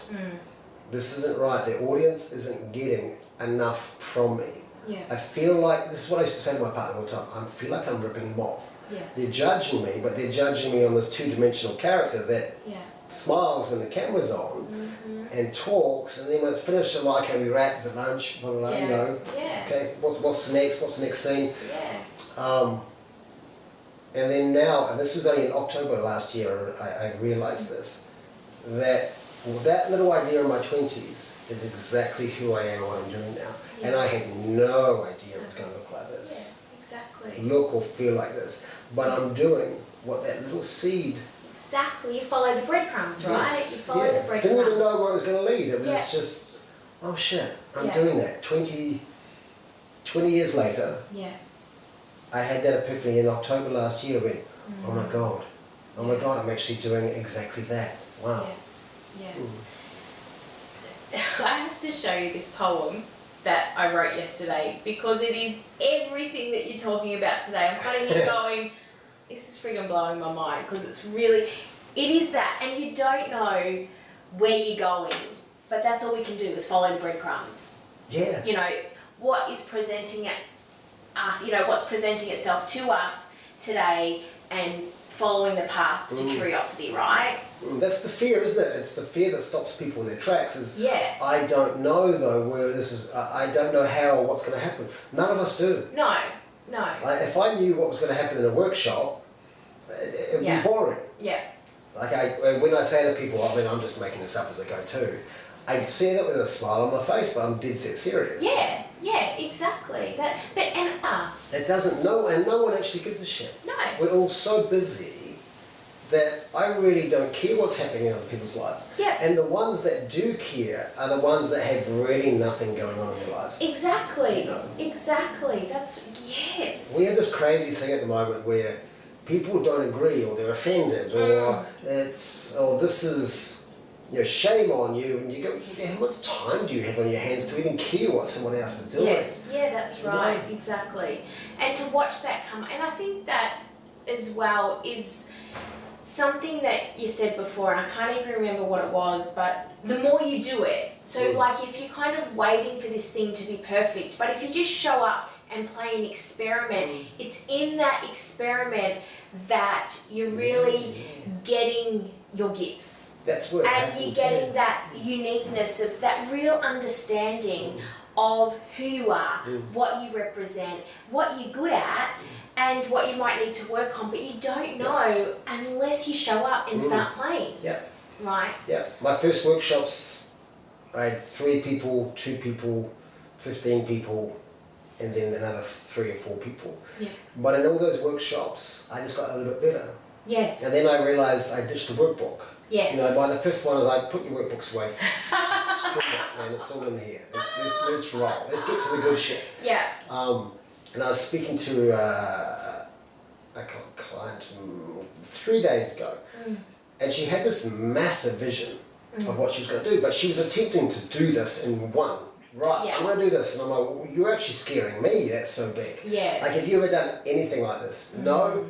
This isn't right. The audience isn't getting enough from me.
Yeah.
I feel like, this is what I used to say to my partner all the time, I feel like I'm ripping them off.
Yes.
They're judging me, but they're judging me on this two-dimensional character that smiles when the camera's on and talks, and then when it's finished, they're like, "Have we wrapped? Is it lunch? Blah, blah, blah, you know? Okay, what's next? What's the next scene?"
Yeah.
And then now, and this was only in October last year, I realised this, that little idea in my 20s is exactly who I am and what I'm doing now. And I had no idea it was going to look like this.
Exactly.
Look or feel like this. But I'm doing what that little seed...
Exactly. You follow the breadcrumbs, right?
Yes.
You follow the breadcrumbs.
Didn't even know where it was going to lead. It was just, oh shit, I'm doing that. 20 years later, I had that epiphany in October last year when, oh my God, I'm actually doing exactly that. Wow.
Yeah. I have to show you this poem that I wrote yesterday, because it is everything that you're talking about today. I'm kind of here going, this is friggin' blowing my mind, because it is that, and you don't know where you're going, but that's all we can do is follow the breadcrumbs.
Yeah.
You know, what is presenting us, what's presenting itself to us today, and following the path to curiosity, right?
That's the fear, isn't it? It's the fear that stops people in their tracks. I don't know though where this is. I don't know how or what's going to happen. None of us do.
No.
Like, if I knew what was going to happen in a workshop, it would be boring.
Yeah.
Like when I say to people, I mean, I'm just making this up as I go too. I say that with a smile on my face, but I'm dead set serious.
Yeah, exactly.
It doesn't know, and no one actually gives a shit.
No.
We're all so busy that I really don't care what's happening in other people's lives.
Yeah.
And the ones that do care are the ones that have really nothing going on in their lives.
Exactly.
You know?
Exactly. Yes.
We have this crazy thing at the moment where people don't agree, or they're offended, or this is, shame on you, and you go, how much time do you have on your hands to even care what someone else is doing?
Yes, that's right, exactly. And to watch that come, and I think that as well is something that you said before, and I can't even remember what it was, but the more you do it, so like if you're kind of waiting for this thing to be perfect, but if you just show up and play an experiment, it's in that experiment that you're really getting your gifts.
That's where it happens.
And you're getting that uniqueness of that real understanding of who you are, what you represent, what you're good at, and what you might need to work on, but you don't know unless you show up and start playing. Right?
Yeah. My first workshops, I had 3 people, 2 people, 15 people, and then another 3 or 4 people.
Yeah.
But in all those workshops, I just got a little bit better.
Yeah.
And then I realised I ditched the workbook.
Yes.
By the 5th one, I was like, put your workbooks away. Screw it, man, it's all in here. Let's roll. Let's get to the good shit.
Yeah.
And I was speaking to a client 3 days ago, and she had this massive vision, of what she was going to do, but she was attempting to do this in one. Right, I'm going to do this, and I'm like, well, you're actually scaring me, that's so big.
Yes.
Like, have you ever done anything like this? No?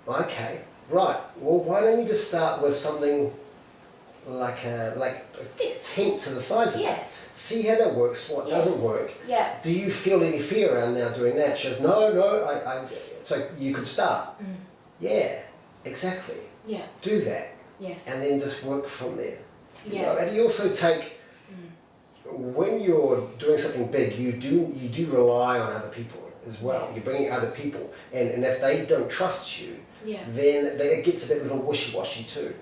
Okay, right, well, why don't you just start with something like a
this.
tenth to the size of it?
Yeah.
See how that works, what doesn't work.
Yeah.
Do you feel any fear around now doing that? She goes, no, so you could start. Yeah, exactly.
Yeah.
Do that.
Yes.
And then just work from there.
Yeah.
You know, and you also take, when you're doing something big, you do rely on other people as well.
Yeah.
You're bringing other people, and if they don't trust you,
Yeah.
then it gets a bit little wishy-washy too.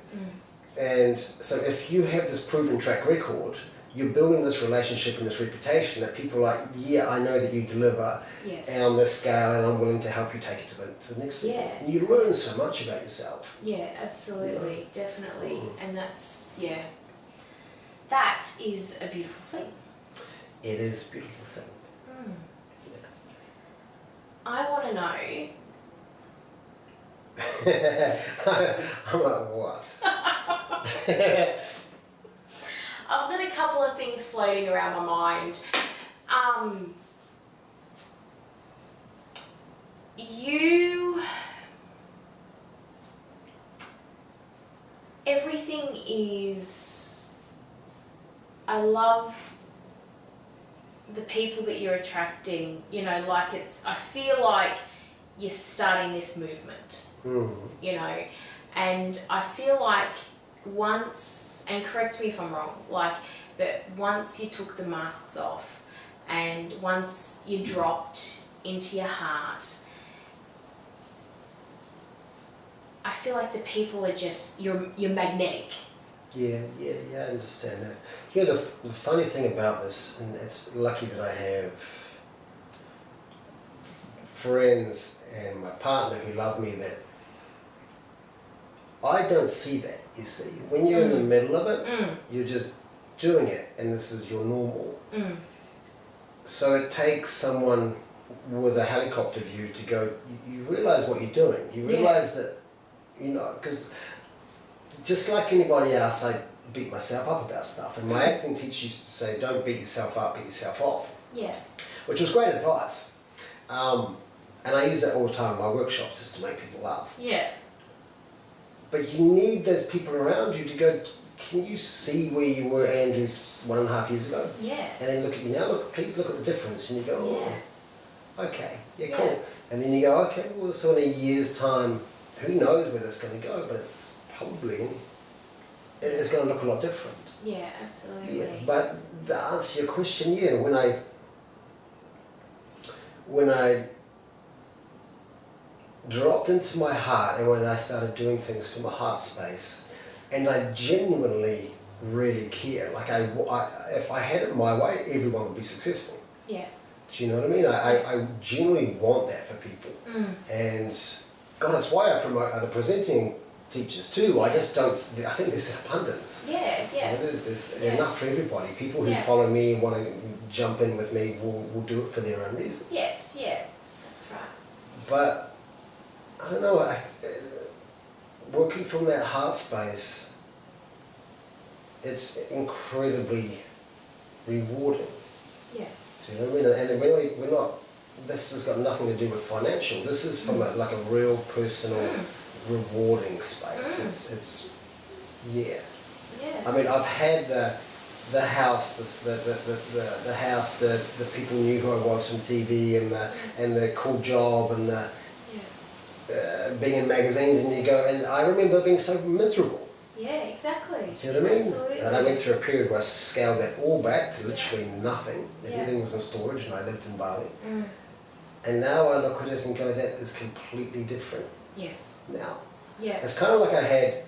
And so if you have this proven track record, you're building this relationship and this reputation that people are like, yeah, I know that you deliver on this scale, and I'm willing to help you take it to the next level. And you learn so much about yourself.
Yeah, absolutely, definitely. And that's, that is a beautiful thing.
It is a beautiful thing. Yeah.
I want to know.
I'm like, what?
I've got a couple of things floating around my mind. Everything is, I love the people that you're attracting, you know, like I feel like you're starting this movement, you know, and I feel like once, and correct me if I'm wrong, but once you took the masks off and once you dropped into your heart, I feel like the people are just, you're magnetic.
Yeah, I understand that. You know, the funny thing about this, and it's lucky that I have friends and my partner who love me, that I don't see that, you see. When you're in the middle of it, you're just doing it, and this is your normal. So it takes someone with a helicopter view to go, you realise what you're doing. You realise that, you know, because just like anybody else, I beat myself up about stuff. And my acting teacher used to say, don't beat yourself up, beat yourself off.
Yeah.
Which was great advice. And I use that all the time in my workshops just to make people laugh.
Yeah.
But you need those people around you to go, can you see where you were, Andrew, 1.5 years ago?
Yeah.
And then look at you now, please look at the difference. And you go, oh, okay, yeah, cool.
Yeah.
And then you go, okay, well, so in a year's time, who knows where that's going to go, but it's probably, it's going to look a lot different.
Yeah, absolutely.
Yeah, but to answer your question, when I dropped into my heart and when I started doing things from a heart space, and I genuinely really care, like if I had it my way, everyone would be successful.
Yeah.
Do you know what I mean? I genuinely want that for people. And God, that's why I promote other presenting teachers too. I just don't, I think there's abundance.
Yeah.
You know, there's enough for everybody. People who follow me and want to jump in with me will do it for their own reasons.
Yes, that's right.
But, I don't know, working from that heart space, it's incredibly rewarding.
Yeah.
Do you know what I mean? And we're not, this has got nothing to do with financial. This is from like a real personal, rewarding space. It's yeah. I mean, I've had the house, the house, the people knew who I was from TV, and the cool job, and the being in magazines, and you go, and I remember being so miserable.
Yeah, exactly.
Do you know what I mean?
Absolutely.
And I went through a period where I scaled that all back to literally nothing. Everything was in storage, and I lived in Bali. And now I look at it and go, that is completely different.
Yes.
Now.
Yeah.
It's kind of like I had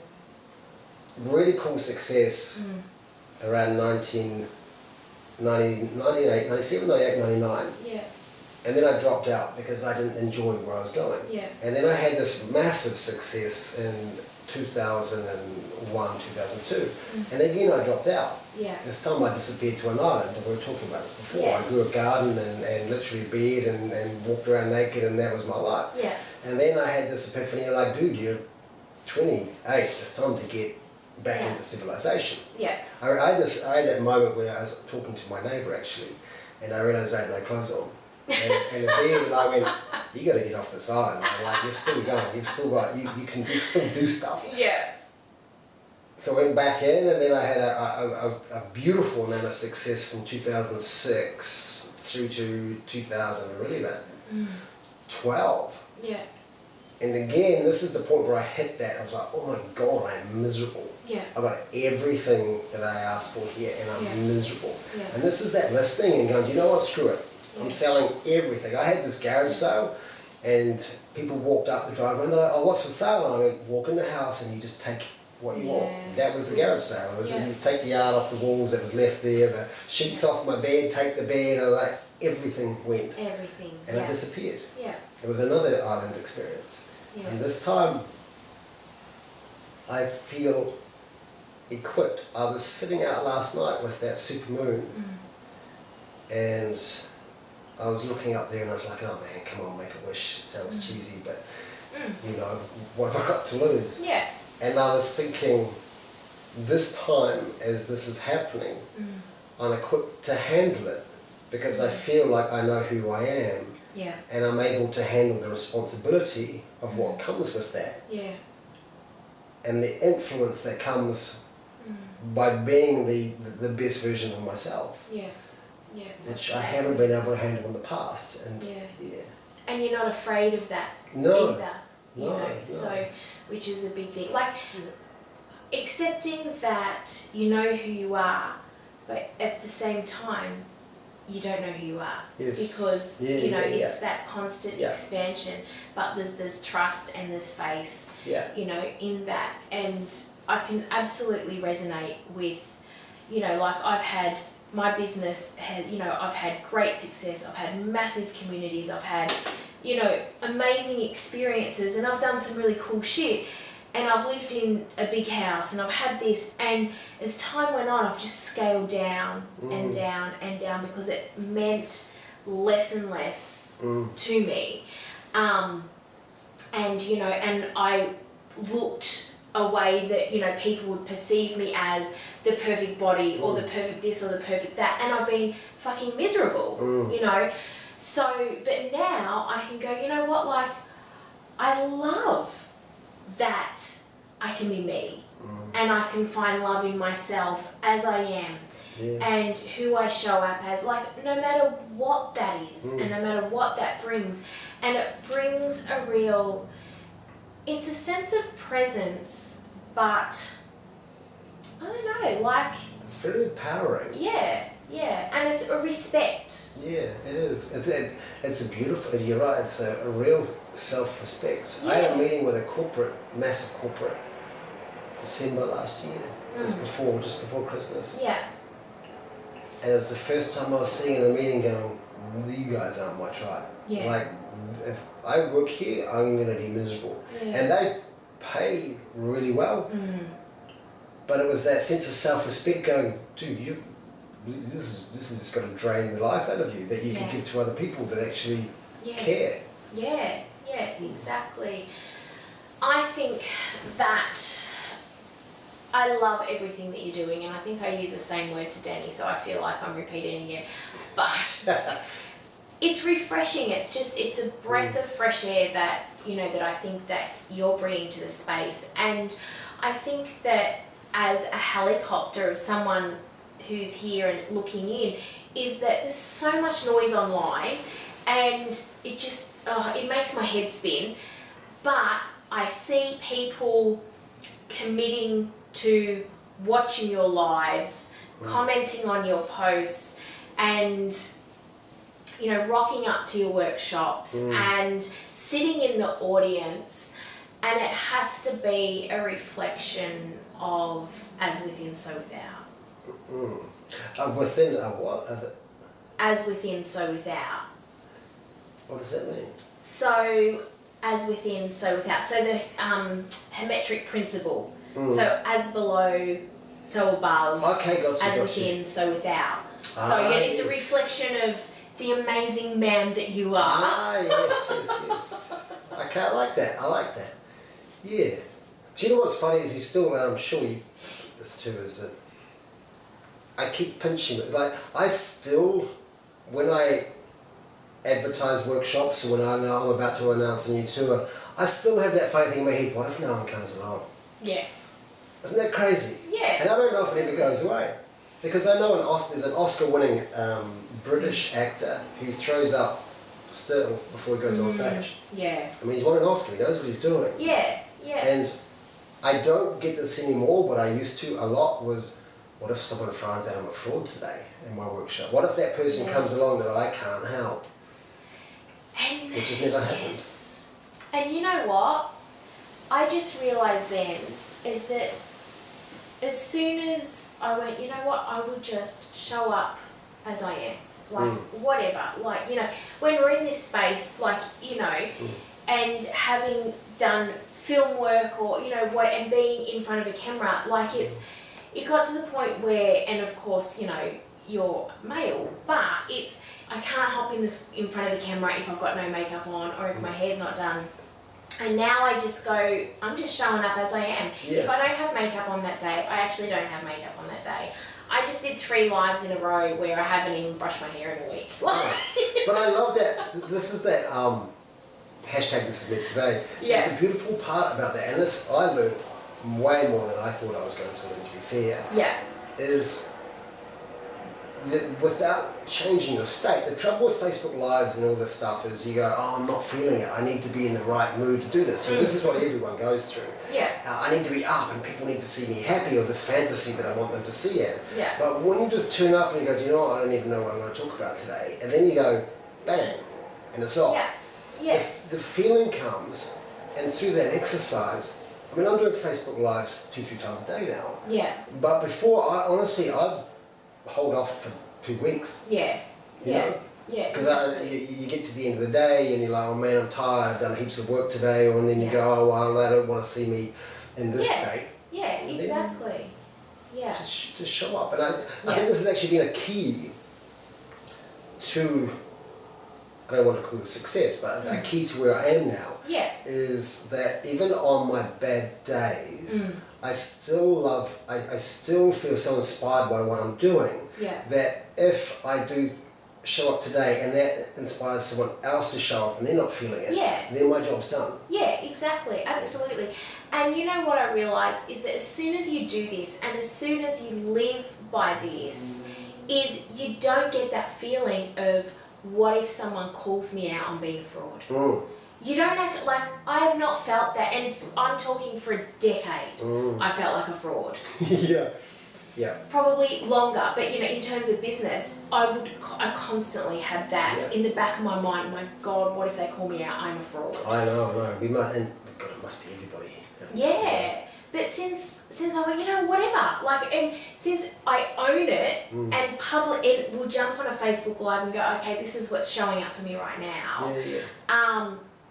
really cool success around 98, 97, 98, 99.
Yeah.
And then I dropped out because I didn't enjoy where I was going.
Yeah.
And then I had this massive success in 2001, 2002. And again I dropped out.
Yeah.
This time I disappeared to an island, and we were talking about this before.
Yeah.
I grew a garden and literally a bed and walked around naked, and that was my life.
Yeah.
And then I had this epiphany, like, dude, you're 28, it's time to get back into civilization.
Yeah.
I had that moment when I was talking to my neighbour actually, and I realised I had no clothes on. And the bear, I went, you got to get off this island. Like, you're still going. You've still got, you can still do stuff.
Yeah.
So I went back in, and then I had a beautiful amount of success from 2006 through to 2000, really about 12.
Yeah.
And again, this is the point where I hit that. I was like, oh my God, I'm miserable.
Yeah.
I've got everything that I asked for here, and I'm miserable.
Yeah.
And this is that listening and going, you know what, screw it. I'm selling everything. I had this garage sale, and people walked up the driveway, and they're like, oh, what's for sale? And I went, walk in the house, and you just take what you want. That was the garage sale. It was, you take the art off the walls that was left there, the sheets off my bed, take the bed, and like, everything went.
Everything.
And it disappeared.
Yeah.
It was another island experience. Yeah. And this time, I feel equipped. I was sitting out last night with that super moon, and I was looking up there, and I was like, oh man, come on, make a wish. It sounds cheesy, but you know, what have I got to lose?
Yeah.
And I was thinking, this time, as this is happening, I'm equipped to handle it, because I feel like I know who I am.
Yeah.
And I'm able to handle the responsibility of what comes with that.
Yeah.
And the influence that comes by being the best version of myself.
Yeah. Yeah.
Which I haven't been able to handle in the past. And
and you're not afraid of that either. You know, so which is a big thing. Like accepting that you know who you are, but at the same time you don't know who you are.
Yes.
Because you know it's that constant expansion, but there's trust and there's faith. You know, in that, and I can absolutely resonate with, you know, like I've had my business you know, I've had great success, I've had massive communities, I've had, you know, amazing experiences, and I've done some really cool shit, and I've lived in a big house, and I've had this, and as time went on, I've just scaled down and down and down, because it meant less and less to me. And, you know, and I looked a way that, you know, people would perceive me as the perfect body or the perfect this or the perfect that, and I've been fucking miserable, you know. So, but now I can go, you know what, like, I love that I can be me, and I can find love in myself as I am, and who I show up as, like, no matter what that is, and no matter what that brings. And it brings a real, it's a sense of presence, but I don't know, like...
It's very empowering.
Yeah, and it's a respect.
Yeah, it is. It's a beautiful, you're right, it's a real self-respect. I had a meeting with a massive corporate, December last year, just before Christmas.
Yeah.
And it was the first time I was sitting in the meeting going, you guys aren't my tribe.
Yeah.
Like, if I work here, I'm going to be miserable. Yeah. And they pay really well. But it was that sense of self-respect going, dude, this is just going to drain the life out of you that you can give to other people that actually care.
Yeah, exactly. I think that I love everything that you're doing, and I think I use the same word to Danny, so I feel like I'm repeating it. But it's refreshing. It's a breath of fresh air that, you know, that I think that you're bringing to the space. And I think that as a helicopter of someone who's here and looking in, is that there's so much noise online, and it just, it makes my head spin. But I see people committing to watching your lives, commenting on your posts, and, you know, rocking up to your workshops and sitting in the audience, and it has to be a reflection of as within, so without.
Within a what?
As within, so without.
What does that mean?
So, as within, so without. So the hermetic principle. So as below, so above.
Okay, gotcha.
As within, so without. So it's a reflection of the amazing man that you are.
Yes. Okay, I like that. Yeah. Do you know what's funny is you still, and I'm sure you this too, is that I keep pinching it. Like, I still, when I advertise workshops or when I know I'm about to announce a new tour, I still have that funny thing in my head, what if no one comes along?
Yeah.
Isn't that crazy?
Yeah.
And I don't know if it ever goes away. Because I know there's an Oscar-winning British actor who throws up still before he goes on stage.
Yeah.
I mean, he's won an Oscar, he knows what he's doing.
Yeah, yeah.
And I don't get this anymore, but I used to a lot was, what if someone finds out I'm a fraud today in my workshop? What if that person comes along that I can't help?
And
Which has never happened.
yes. And you know what? I just realised then is that as soon as I went, you know what, I would just show up as I am. Like, whatever. Like, you know, when we're in this space, like, you know, and having done film work or, you know, what, and being in front of a camera, like it got to the point where, and of course, you know, you're male, but it's, I can't hop in front of the camera if I've got no makeup on or if my hair's not done. And now I just go, I'm just showing up as I am.
Yeah.
If I don't have makeup on that day, I actually don't have makeup on that day. I just did 3 lives in a row where I haven't even brushed my hair in a week.
Nice. But I love that, this is that, hashtag this is me today.
Yeah.
It's the beautiful part about that, and this I learned way more than I thought I was going to learn, to be fair.
Yeah.
Is that without changing your state, the trouble with Facebook Lives and all this stuff is you go, oh, I'm not feeling it, I need to be in the right mood to do this. So this is what everyone goes through.
Yeah.
I need to be up and people need to see me happy, or this fantasy that I want them to see it.
Yeah.
But when you just turn up and you go, do you know what, I don't even know what I'm going to talk about today, and then you go, bang, and it's off.
Yeah. Yeah.
The feeling comes, and through that exercise, I mean, I'm doing Facebook Lives 2-3 times a day now.
Yeah.
But before, I'd hold off for 2 weeks.
Yeah.
You
Yeah.
know?
Yeah.
Because you get to the end of the day and you're like, oh man, I'm tired, I've done heaps of work today, and then you go, oh well, they don't want to see me in this state.
Yeah,
And
exactly. Yeah.
Just show up. And I think this has actually been a key to, I don't want to call this success, but a key to where I am now.
Yeah.
Is that even on my bad days, I still feel so inspired by what I'm doing, that if I do show up today and that inspires someone else to show up and they're not feeling it, then my job's done.
Yeah, exactly, absolutely. And you know what I realised is that as soon as you do this and as soon as you live by this, is you don't get that feeling of what if someone calls me out on being a fraud. You don't act like, I have not felt that, and I'm talking for a decade, I felt like a fraud.
Yeah.
Probably longer, but you know, in terms of business, I constantly had that in the back of my mind. My God, what if they call me out? I'm a fraud.
I know. We must, and God, it must be everybody.
Yeah, but since I went, you know, whatever. Like, and since I own it and it will jump on a Facebook Live and go, okay, this is what's showing up for me right now.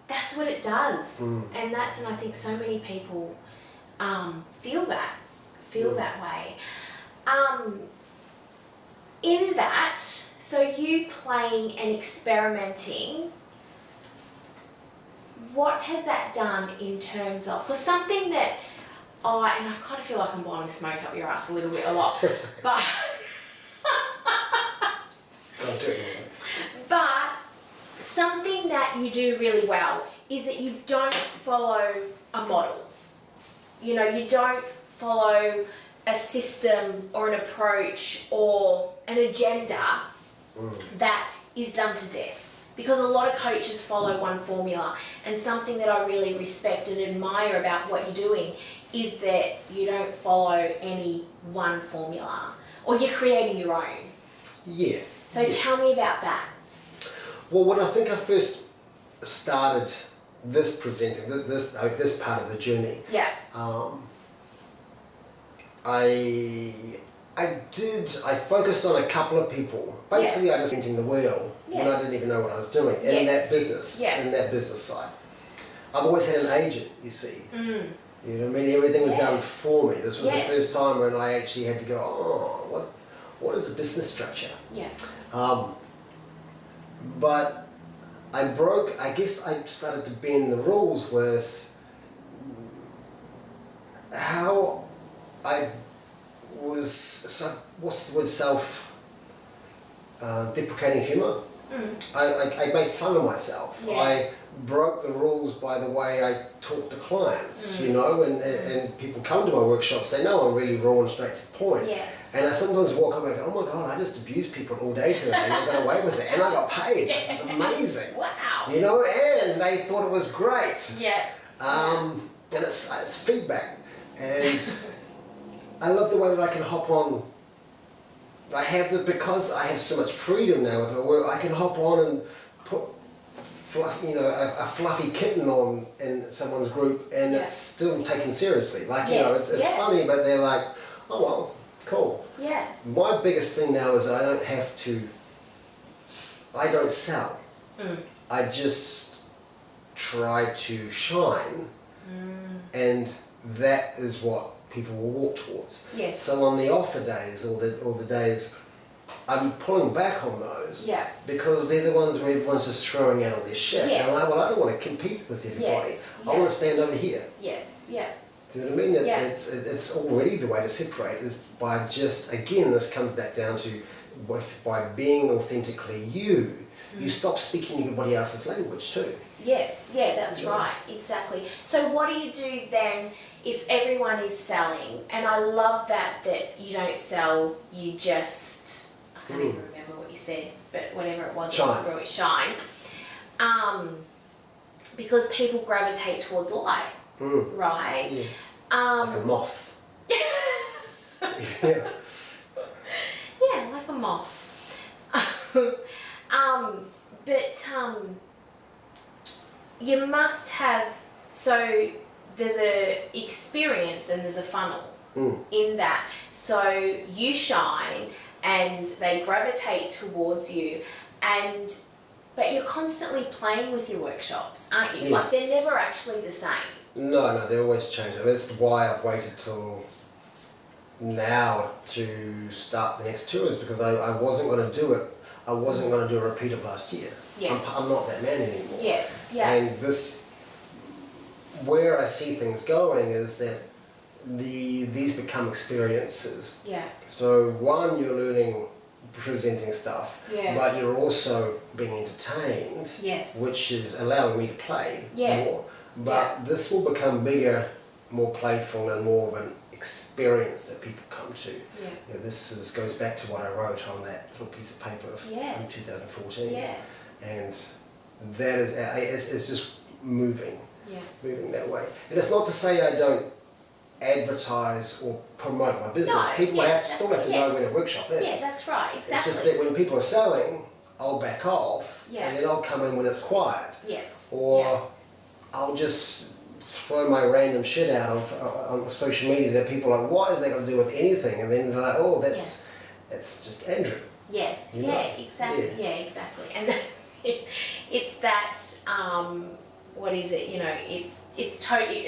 That's what it does, and I think so many people feel that way. In that, so you playing and experimenting, what has that done in terms of, for something that and I kind of feel like I'm blowing smoke up your ass a lot, but but something that you do really well is that you don't follow a model. You know, you don't follow a system or an approach or an agenda that is done to death. Because a lot of coaches follow one formula, and something that I really respect and admire about what you're doing is that you don't follow any one formula, or you're creating your own.
Yeah.
So tell me about that.
Well, when I think I first started this presenting, this part of the journey, I focused on a couple of people. Basically, I was inventing the wheel when I didn't even know what I was doing in that business, in that business side. I've always had an agent, you see. You know what I mean? Everything was done for me. This was the first time when I actually had to go, oh, what is a business structure? But I guess I started to bend the rules with how I was, so what's the word, deprecating humour. I made fun of myself.
Yeah.
I broke the rules by the way I talk to clients, you know, and people come to my workshops, they know I'm really raw and straight to the point.
Yes.
And I sometimes walk away and go, oh my God, I just abused people all day today and I got away with it and I got paid. This is amazing.
Wow.
You know, and they thought it was great.
Yeah.
And it's feedback. And I love the way that I can hop on. I have this, because I have so much freedom now with my work, I can hop on and put a fluffy kitten on in someone's group and it's still taken seriously. Like, you know, it's funny, but they're like, oh well, cool.
Yeah.
My biggest thing now is I don't sell. I just try to shine, and that is what people will walk towards.
Yes.
So on the offer days or the days, I'm pulling back on those because they're the ones where everyone's just throwing out all this shit.
Yes.
And I'm like, well, I don't want to compete with everybody.
Yes.
I want to stand over here.
Yes. Yeah.
Do you know what I mean? It's already the way to separate is by just, again, this comes back down to by being authentically you, you stop speaking everybody else's language too.
Yes, yeah, that's right, exactly. So what do you do then if everyone is selling? And I love that you don't sell, you just, I can't even remember what you said, but whatever it was, shine. Because people gravitate towards light, right?
Yeah. Like a moth. Yeah.
Yeah, like a moth. You must have, so there's a experience and there's a funnel in that. So you shine and they gravitate towards you, but you're constantly playing with your workshops, aren't you?
Yes.
Like they're never actually the same.
No, they always change. I mean, that's why I've waited till now to start the next tours, because I wasn't going to do it. I wasn't going to do a repeat of last year.
Yes.
I'm not that man anymore.
Yes, yeah.
And where I see things going is that these become experiences.
Yeah.
So one, you're learning presenting stuff,
Yeah.
but you're also being entertained,
Yes.
which is allowing me to play
Yeah.
more. But this will become bigger, more playful, and more of an experience that people come to.
Yeah.
You know, goes back to what I wrote on that little piece of paper in 2014.
Yeah.
And that is, it's just moving that way. And it's not to say I don't advertise or promote my business.
No,
People still have to know where the workshop is.
Yeah, that's right, exactly.
It's just that when people are selling, I'll back off, and then I'll come in when it's quiet.
Yes.
Or I'll just throw my random shit out on social media that people are like, what is that got to do with anything? And then they're like, oh, that's just Andrew.
Yes,
You know?
exactly. Yeah, exactly. And it's that, what is it, you know, it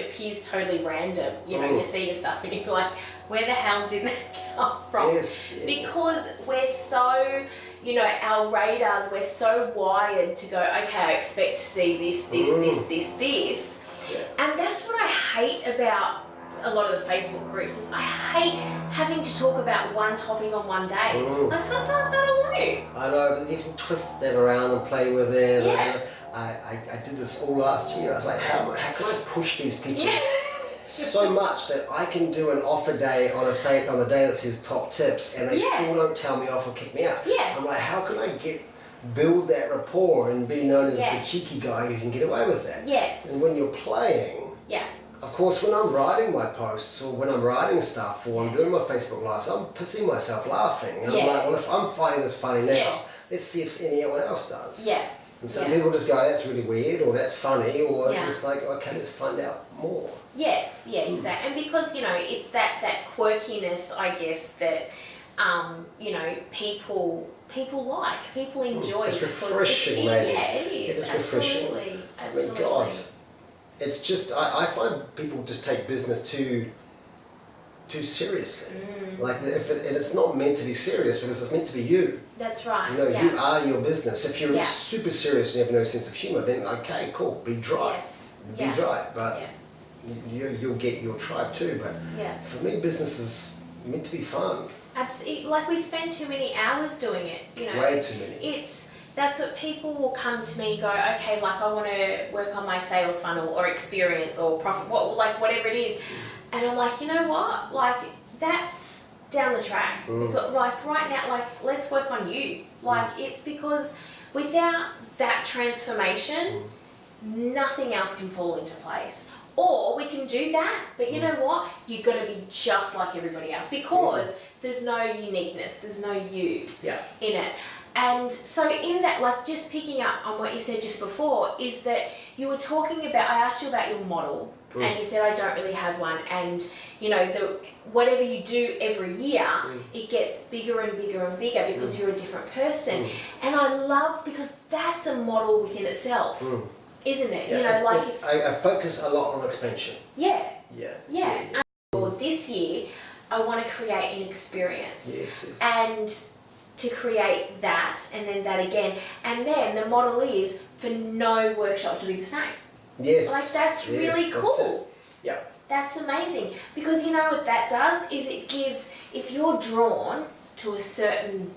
appears totally random, you know, you see your stuff and you're like, where the hell did that come from?
Yes. Yeah.
Because we're so, you know, our radars, we're so wired to go, okay, I expect to see this.
Yeah.
And that's what I hate about a lot of the Facebook groups is I hate having to talk about one topic on one day. Like sometimes I don't want to.
I know, but you can twist that around and play with it.
Yeah.
I did this all last year. I was like, how can I push these people so much that I can do an offer day on the day that says top tips and they still don't tell me off or kick me out.
Yeah.
I'm like, how can I build that rapport and be known as the cheeky guy who can get away with that?
Yes.
And when you're playing, of course, when I'm writing my posts or when I'm writing stuff or I'm doing my Facebook lives, I'm pissing myself laughing. And I'm like, well, if I'm finding this funny now, let's see if anyone else does.
Yeah.
And some people just go, that's really weird, or that's funny, or it's like, okay, let's find out more.
Yes, exactly. And because, you know, it's that quirkiness, I guess, that, you know, people enjoy.
It's refreshing, really.
Yeah, it is.
It's refreshing.
Absolutely.
I mean, God, it's just, I find people just take business too seriously. Like, and it's not meant to be serious because it's meant to be you.
That's right.
You know, you are your business. If you're super serious and you have no sense of humour, then okay, cool, be dry.
Yes.
Be dry. But you'll get your tribe too. But for me, business is meant to be fun.
Absolutely. Like, we spend too many hours doing it, you know.
Way too many.
That's what people will come to me and go, okay, like, I want to work on my sales funnel or experience or profit, whatever it is. And I'm like, you know what? Like, that's down the track. Because, like, right now, like, let's work on you. Like, it's because without that transformation, nothing else can fall into place. Or we can do that, but you know what? You've got to be just like everybody else, because there's no uniqueness, there's no you in it. And so in that, like, just picking up on what you said just before, is that you were talking about, I asked you about your model, and you said, I don't really have one, and you know, whatever you do every year, it gets bigger and bigger and bigger because you're a different person. And I love, because that's a model within itself, isn't it?
Yeah,
you know, like
I focus a lot on expansion.
Yeah.
Yeah.
And this year, I want to create an experience.
Yes.
And to create that, and then that again, and then the model is for no workshop to be the same.
Yes.
Like, that's really cool.
Yeah.
That's amazing, because you know what that does is it gives, if you're drawn to a certain,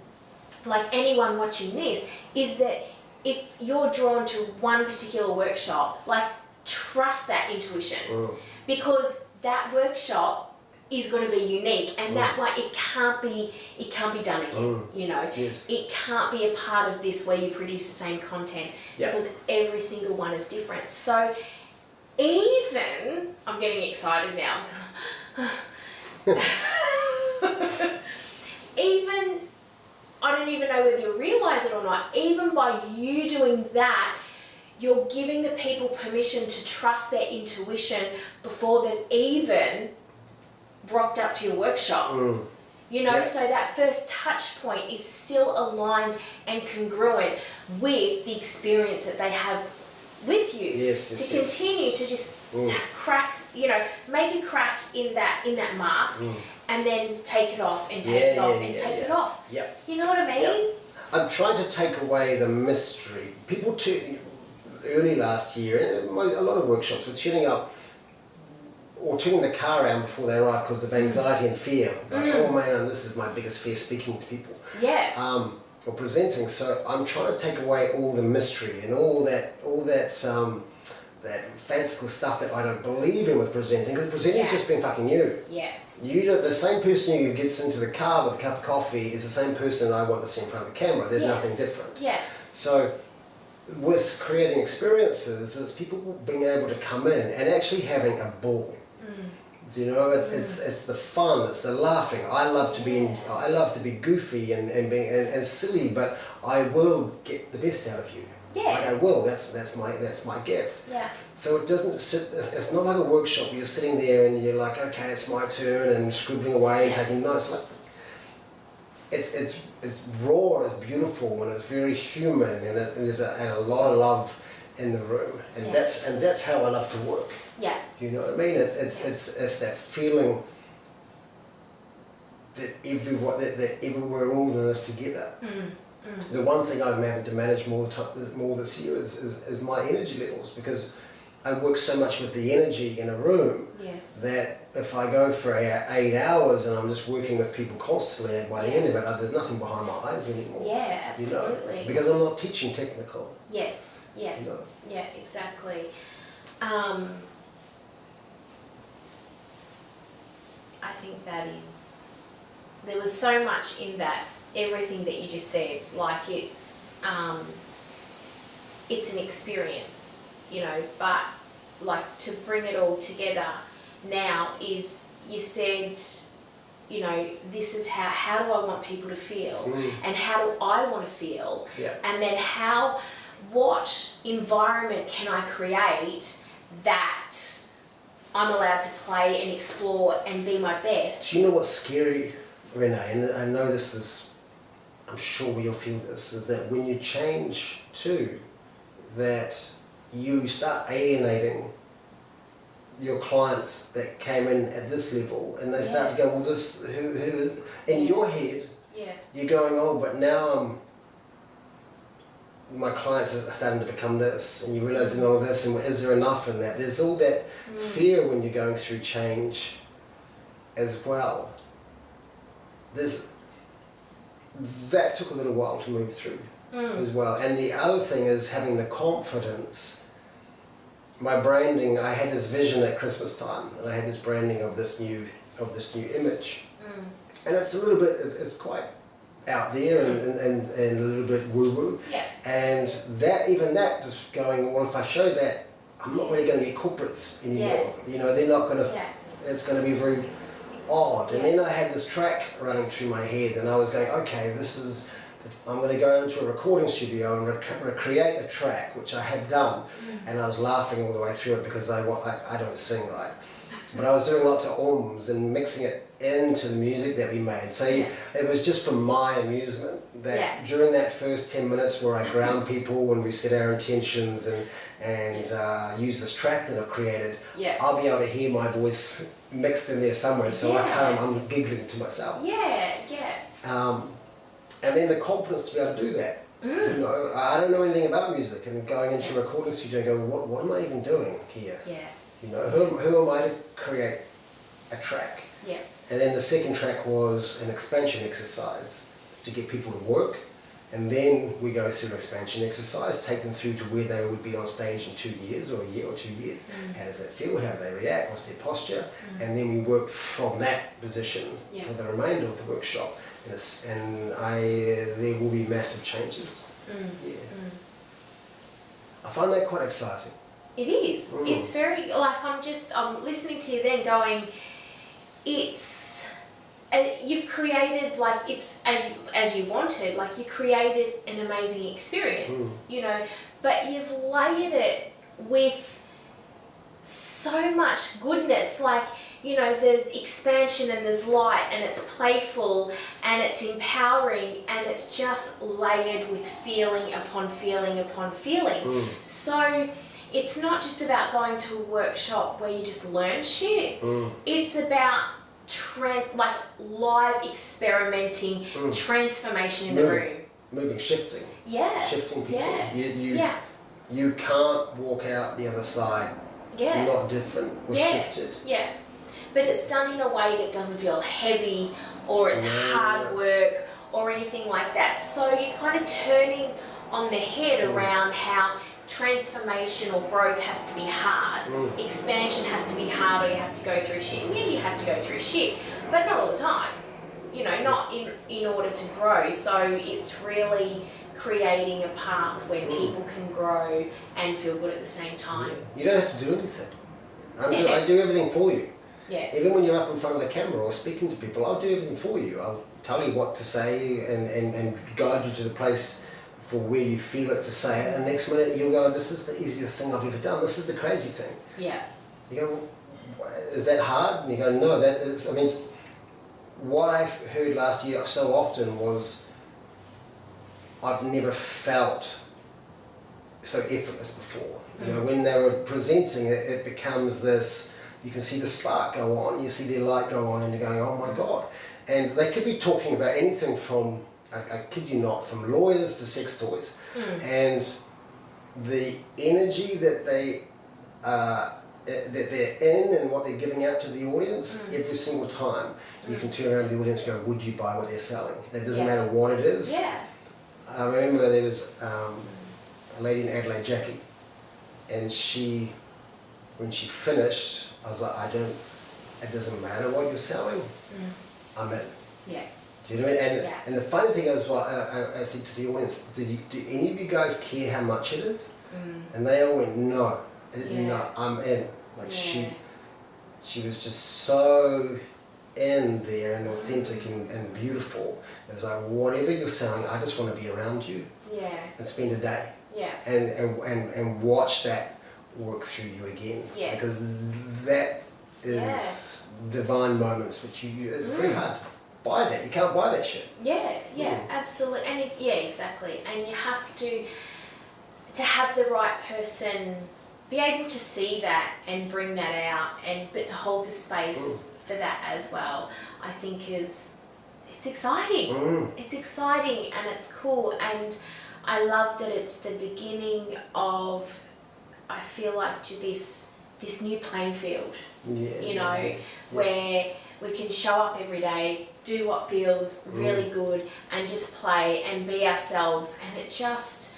like anyone watching this, is that if you're drawn to one particular workshop, like, trust that intuition, because that workshop is going to be unique, and that one, it can't be done again. You know, it can't be a part of this where you produce the same content, because every single one is different. So even, I'm getting excited now, even, I don't even know whether you realise it or not, even by you doing that, you're giving the people permission to trust their intuition before they've even rocked up to your workshop. You know, so that first touch point is still aligned and congruent with the experience that they have with you. To continue to just crack, you know, make a crack in that mask, and then take it off and take it off and take it off. You know what I mean?
I'm trying to take away the mystery. People early last year, a lot of workshops were tuning up or turning the car around before they arrive because of anxiety and fear. Like, oh man, this is my biggest fear, speaking to people. Or presenting. So I'm trying to take away all the mystery and all that that fanciful stuff that I don't believe in with presenting, because presenting's just been fucking you. The same person who gets into the car with a cup of coffee is the same person I want to see in front of the camera. There's nothing different. So with creating experiences, it's people being able to come in and actually having a ball. You know, it's the fun, it's the laughing. I love to be goofy and being and silly, but I will get the best out of you. Like, I will. That's my gift. So it doesn't sit. It's not like a workshop where you're sitting there and you're like, okay, it's my turn, and scribbling away and taking notes. Like, it's raw, it's beautiful, and it's very human, and there's a lot of love in the room, and that's how I love to work. You know what I mean? It's that feeling that we're all in this together. The one thing I'm having to manage more this year is my energy levels, because I work so much with the energy in a room that if I go for 8 hours and I'm just working with people constantly, by the end of it, there's nothing behind my eyes anymore.
Absolutely.
You know? Because I'm not teaching technical.
You know? Exactly. I think that is, there was so much in that, everything that you just said, like, it's an experience, you know, but like, to bring it all together now is, you said, you know, this is how do I want people to feel, and how do I want to feel, and then what environment can I create that I'm allowed to play and explore and be my best.
Do you know what's scary, Renee? And I know this is, I'm sure you'll feel this, is that when you change too, that you start alienating your clients that came in at this level, and they start to go, well, this, who is, in your head, you're going, oh, but now my clients are starting to become this, and you realise they're not all this, and is there enough in that? There's all that fear when you're going through change as well. That took a little while to move through as well. And the other thing is having the confidence. My branding, I had this vision at Christmas time, and I had this branding of this new image. And it's a little bit, it's quite out there and a little bit woo-woo.
Yeah.
And even that just going, well, if I show that, I'm not really going to get corporates anymore. You know, they're not going to, it's going to be very odd. And then I had this track running through my head, and I was going, okay, I'm going to go into a recording studio and recreate a track, which I had done. And I was laughing all the way through it because I don't sing right. But I was doing lots of ums and mixing it into the music that we made. So it was just for my amusement that during that first 10 minutes where I ground people and we set our intentions and use this track that I've created, I'll be able to hear my voice mixed in there somewhere, so I'm giggling to myself. And then the confidence to be able to do that. You know, I don't know anything about music, and going into a recording studio and go, what am I even doing here? You know, who am I to create a track? And then the second track was an expansion exercise to get people to work, and then we go through an expansion exercise, take them through to where they would be on stage in 2 years or a year or 2 years. How does that feel? How do they react? What's their posture? And then we work from that position for the remainder of the workshop. There will be massive changes. I find that quite exciting.
It is. It's very, like, I'm listening to you then going, you've created, like, it's as you wanted, like, you created an amazing experience, you know, but you've layered it with so much goodness, like, you know, there's expansion and there's light and it's playful and it's empowering and it's just layered with feeling upon feeling upon feeling. So it's not just about going to a workshop where you just learn shit. It's about live experimenting, transformation in the room.
Shifting. Shifting people. You can't walk out the other side not different or shifted.
But it's done in a way that doesn't feel heavy or it's hard work or anything like that. So you're kind of turning on the head around how transformational growth has to be hard. Expansion has to be hard, or you have to go through shit. Yeah, you have to go through shit, but not all the time. You know, not in order to grow. So it's really creating a path where people can grow and feel good at the same time.
You don't have to do anything. I do everything for you. Even when you're up in front of the camera or speaking to people, I'll do everything for you. I'll tell you what to say and guide you to the place for where you feel it to say it, and next minute you'll go, this is the easiest thing I've ever done, this is the crazy thing. You go, well, is that hard? And you go, no, that is, I mean, what I heard last year so often was, I've never felt so effortless before. You know, when they were presenting it, it becomes this, you can see the spark go on, you see their light go on, and you're going, oh my God. And they could be talking about anything from, I kid you not, from lawyers to sex toys. And the energy that they're in and what they're giving out to the audience, every single time, you can turn around to the audience and go, would you buy what they're selling? It doesn't matter what it is. I remember there was a lady in Adelaide, Jackie, and when she finished, I was like, it doesn't matter what you're selling, I'm in. Do you know what I mean? And the funny thing is, well, I said to the audience, do any of you guys care how much it is? And they all went, no, no, I'm in. Like she was just so in there and authentic and beautiful. It was like, whatever you're selling, I just want to be around you and spend a day and watch that work through you again. Because that is divine moments, which it's very hard to buy that. You can't buy that shit.
Absolutely. And exactly. And you have to have the right person be able to see that and bring that out, but to hold the space for that as well, I think it's exciting. It's exciting and it's cool, and I love that it's the beginning of, I feel like, this new playing field, where we can show up every day, do what feels really good, and just play and be ourselves, and it just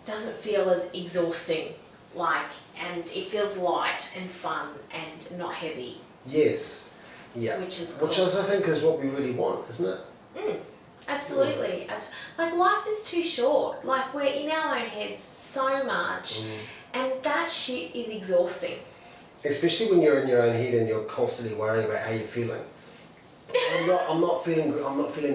doesn't feel as exhausting, and it feels light and fun and not heavy.
Yes. Yeah.
Which is cool.
Which I think is what we really want, isn't it?
Absolutely. Life is too short. We're in our own heads so much, and that shit is exhausting.
Especially when you're in your own head and you're constantly worrying about how you're feeling. I'm not feeling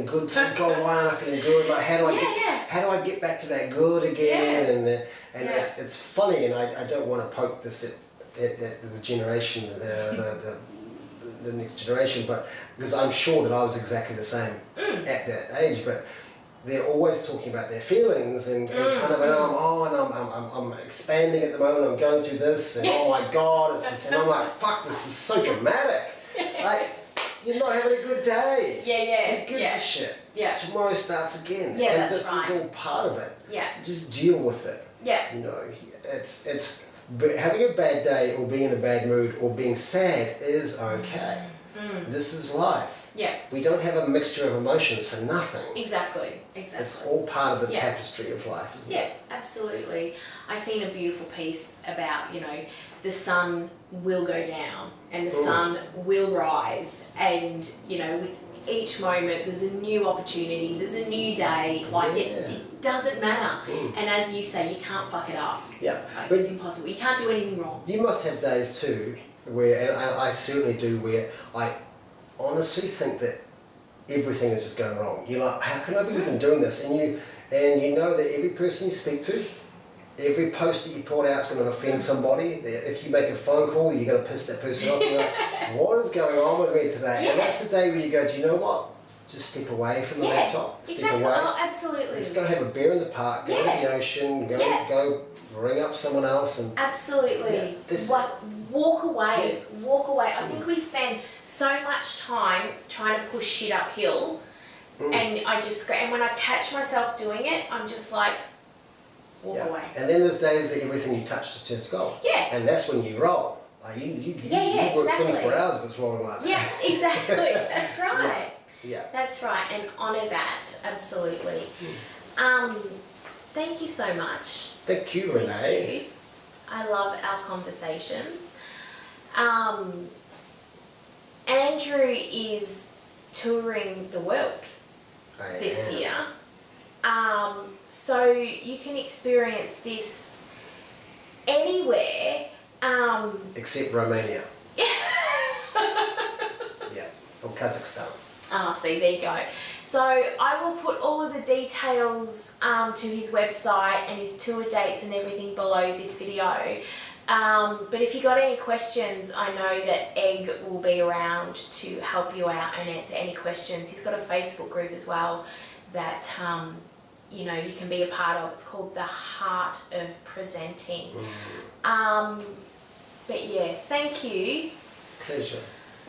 good. So God, why aren't I feeling good? How do I get back to that good again? And it's funny, and I don't want to poke this at the generation, the next generation, but because I'm sure that I was exactly the same at that age, but they're always talking about their feelings and kind of, and I'm expanding at the moment, I'm going through this, and oh my God, it's this, and I'm like, fuck, this is so dramatic. You're not having a good day. Who gives a shit? Tomorrow starts again. And this is all part of it. Just deal with it. It's having a bad day or being in a bad mood or being sad is okay. This is life. We don't have a mixture of emotions for nothing.
Exactly.
It's all part of the tapestry of life, isn't it?
Absolutely. I seen a beautiful piece about, the sun will go down and the sun will rise, and, with each moment there's a new opportunity, there's a new day, it doesn't matter. And as you say, you can't fuck it up. It's impossible. You can't do anything wrong.
You must have days too where, and I certainly do, where I honestly think that everything is just going wrong. You're like, how can I be even doing this? And you know that every person you speak to, every post that you put out is going to offend somebody. If you make a phone call, you're going to piss that person off. You're like, what is going on with me today? And that's the day where you go, do you know what? Just step away from the laptop. Step away.
Oh, absolutely.
Just go have a beer in the park, go to the ocean, go ring up someone else. And
absolutely. Walk away. I think we spend so much time trying to push shit uphill, and and when I catch myself doing it, I'm just like, walk away.
And then there's days that everything you touch just turns to gold. And that's when you roll. You work 24 hours if it's rolling like that.
Exactly. That's right.
Yeah.
That's right, and honour that, absolutely. Thank you so much.
Thank you, Renee.
Thank you. I love our conversations. Andrew is touring the world this year. So you can experience this anywhere.
Except Romania. Or Kazakhstan.
See, there you go. So I will put all of the details to his website and his tour dates and everything below this video. But if you got any questions, I know that Egg will be around to help you out and answer any questions. He's got a Facebook group as well that you can be a part of. It's called The Heart of Presenting. But yeah, thank you.
Pleasure.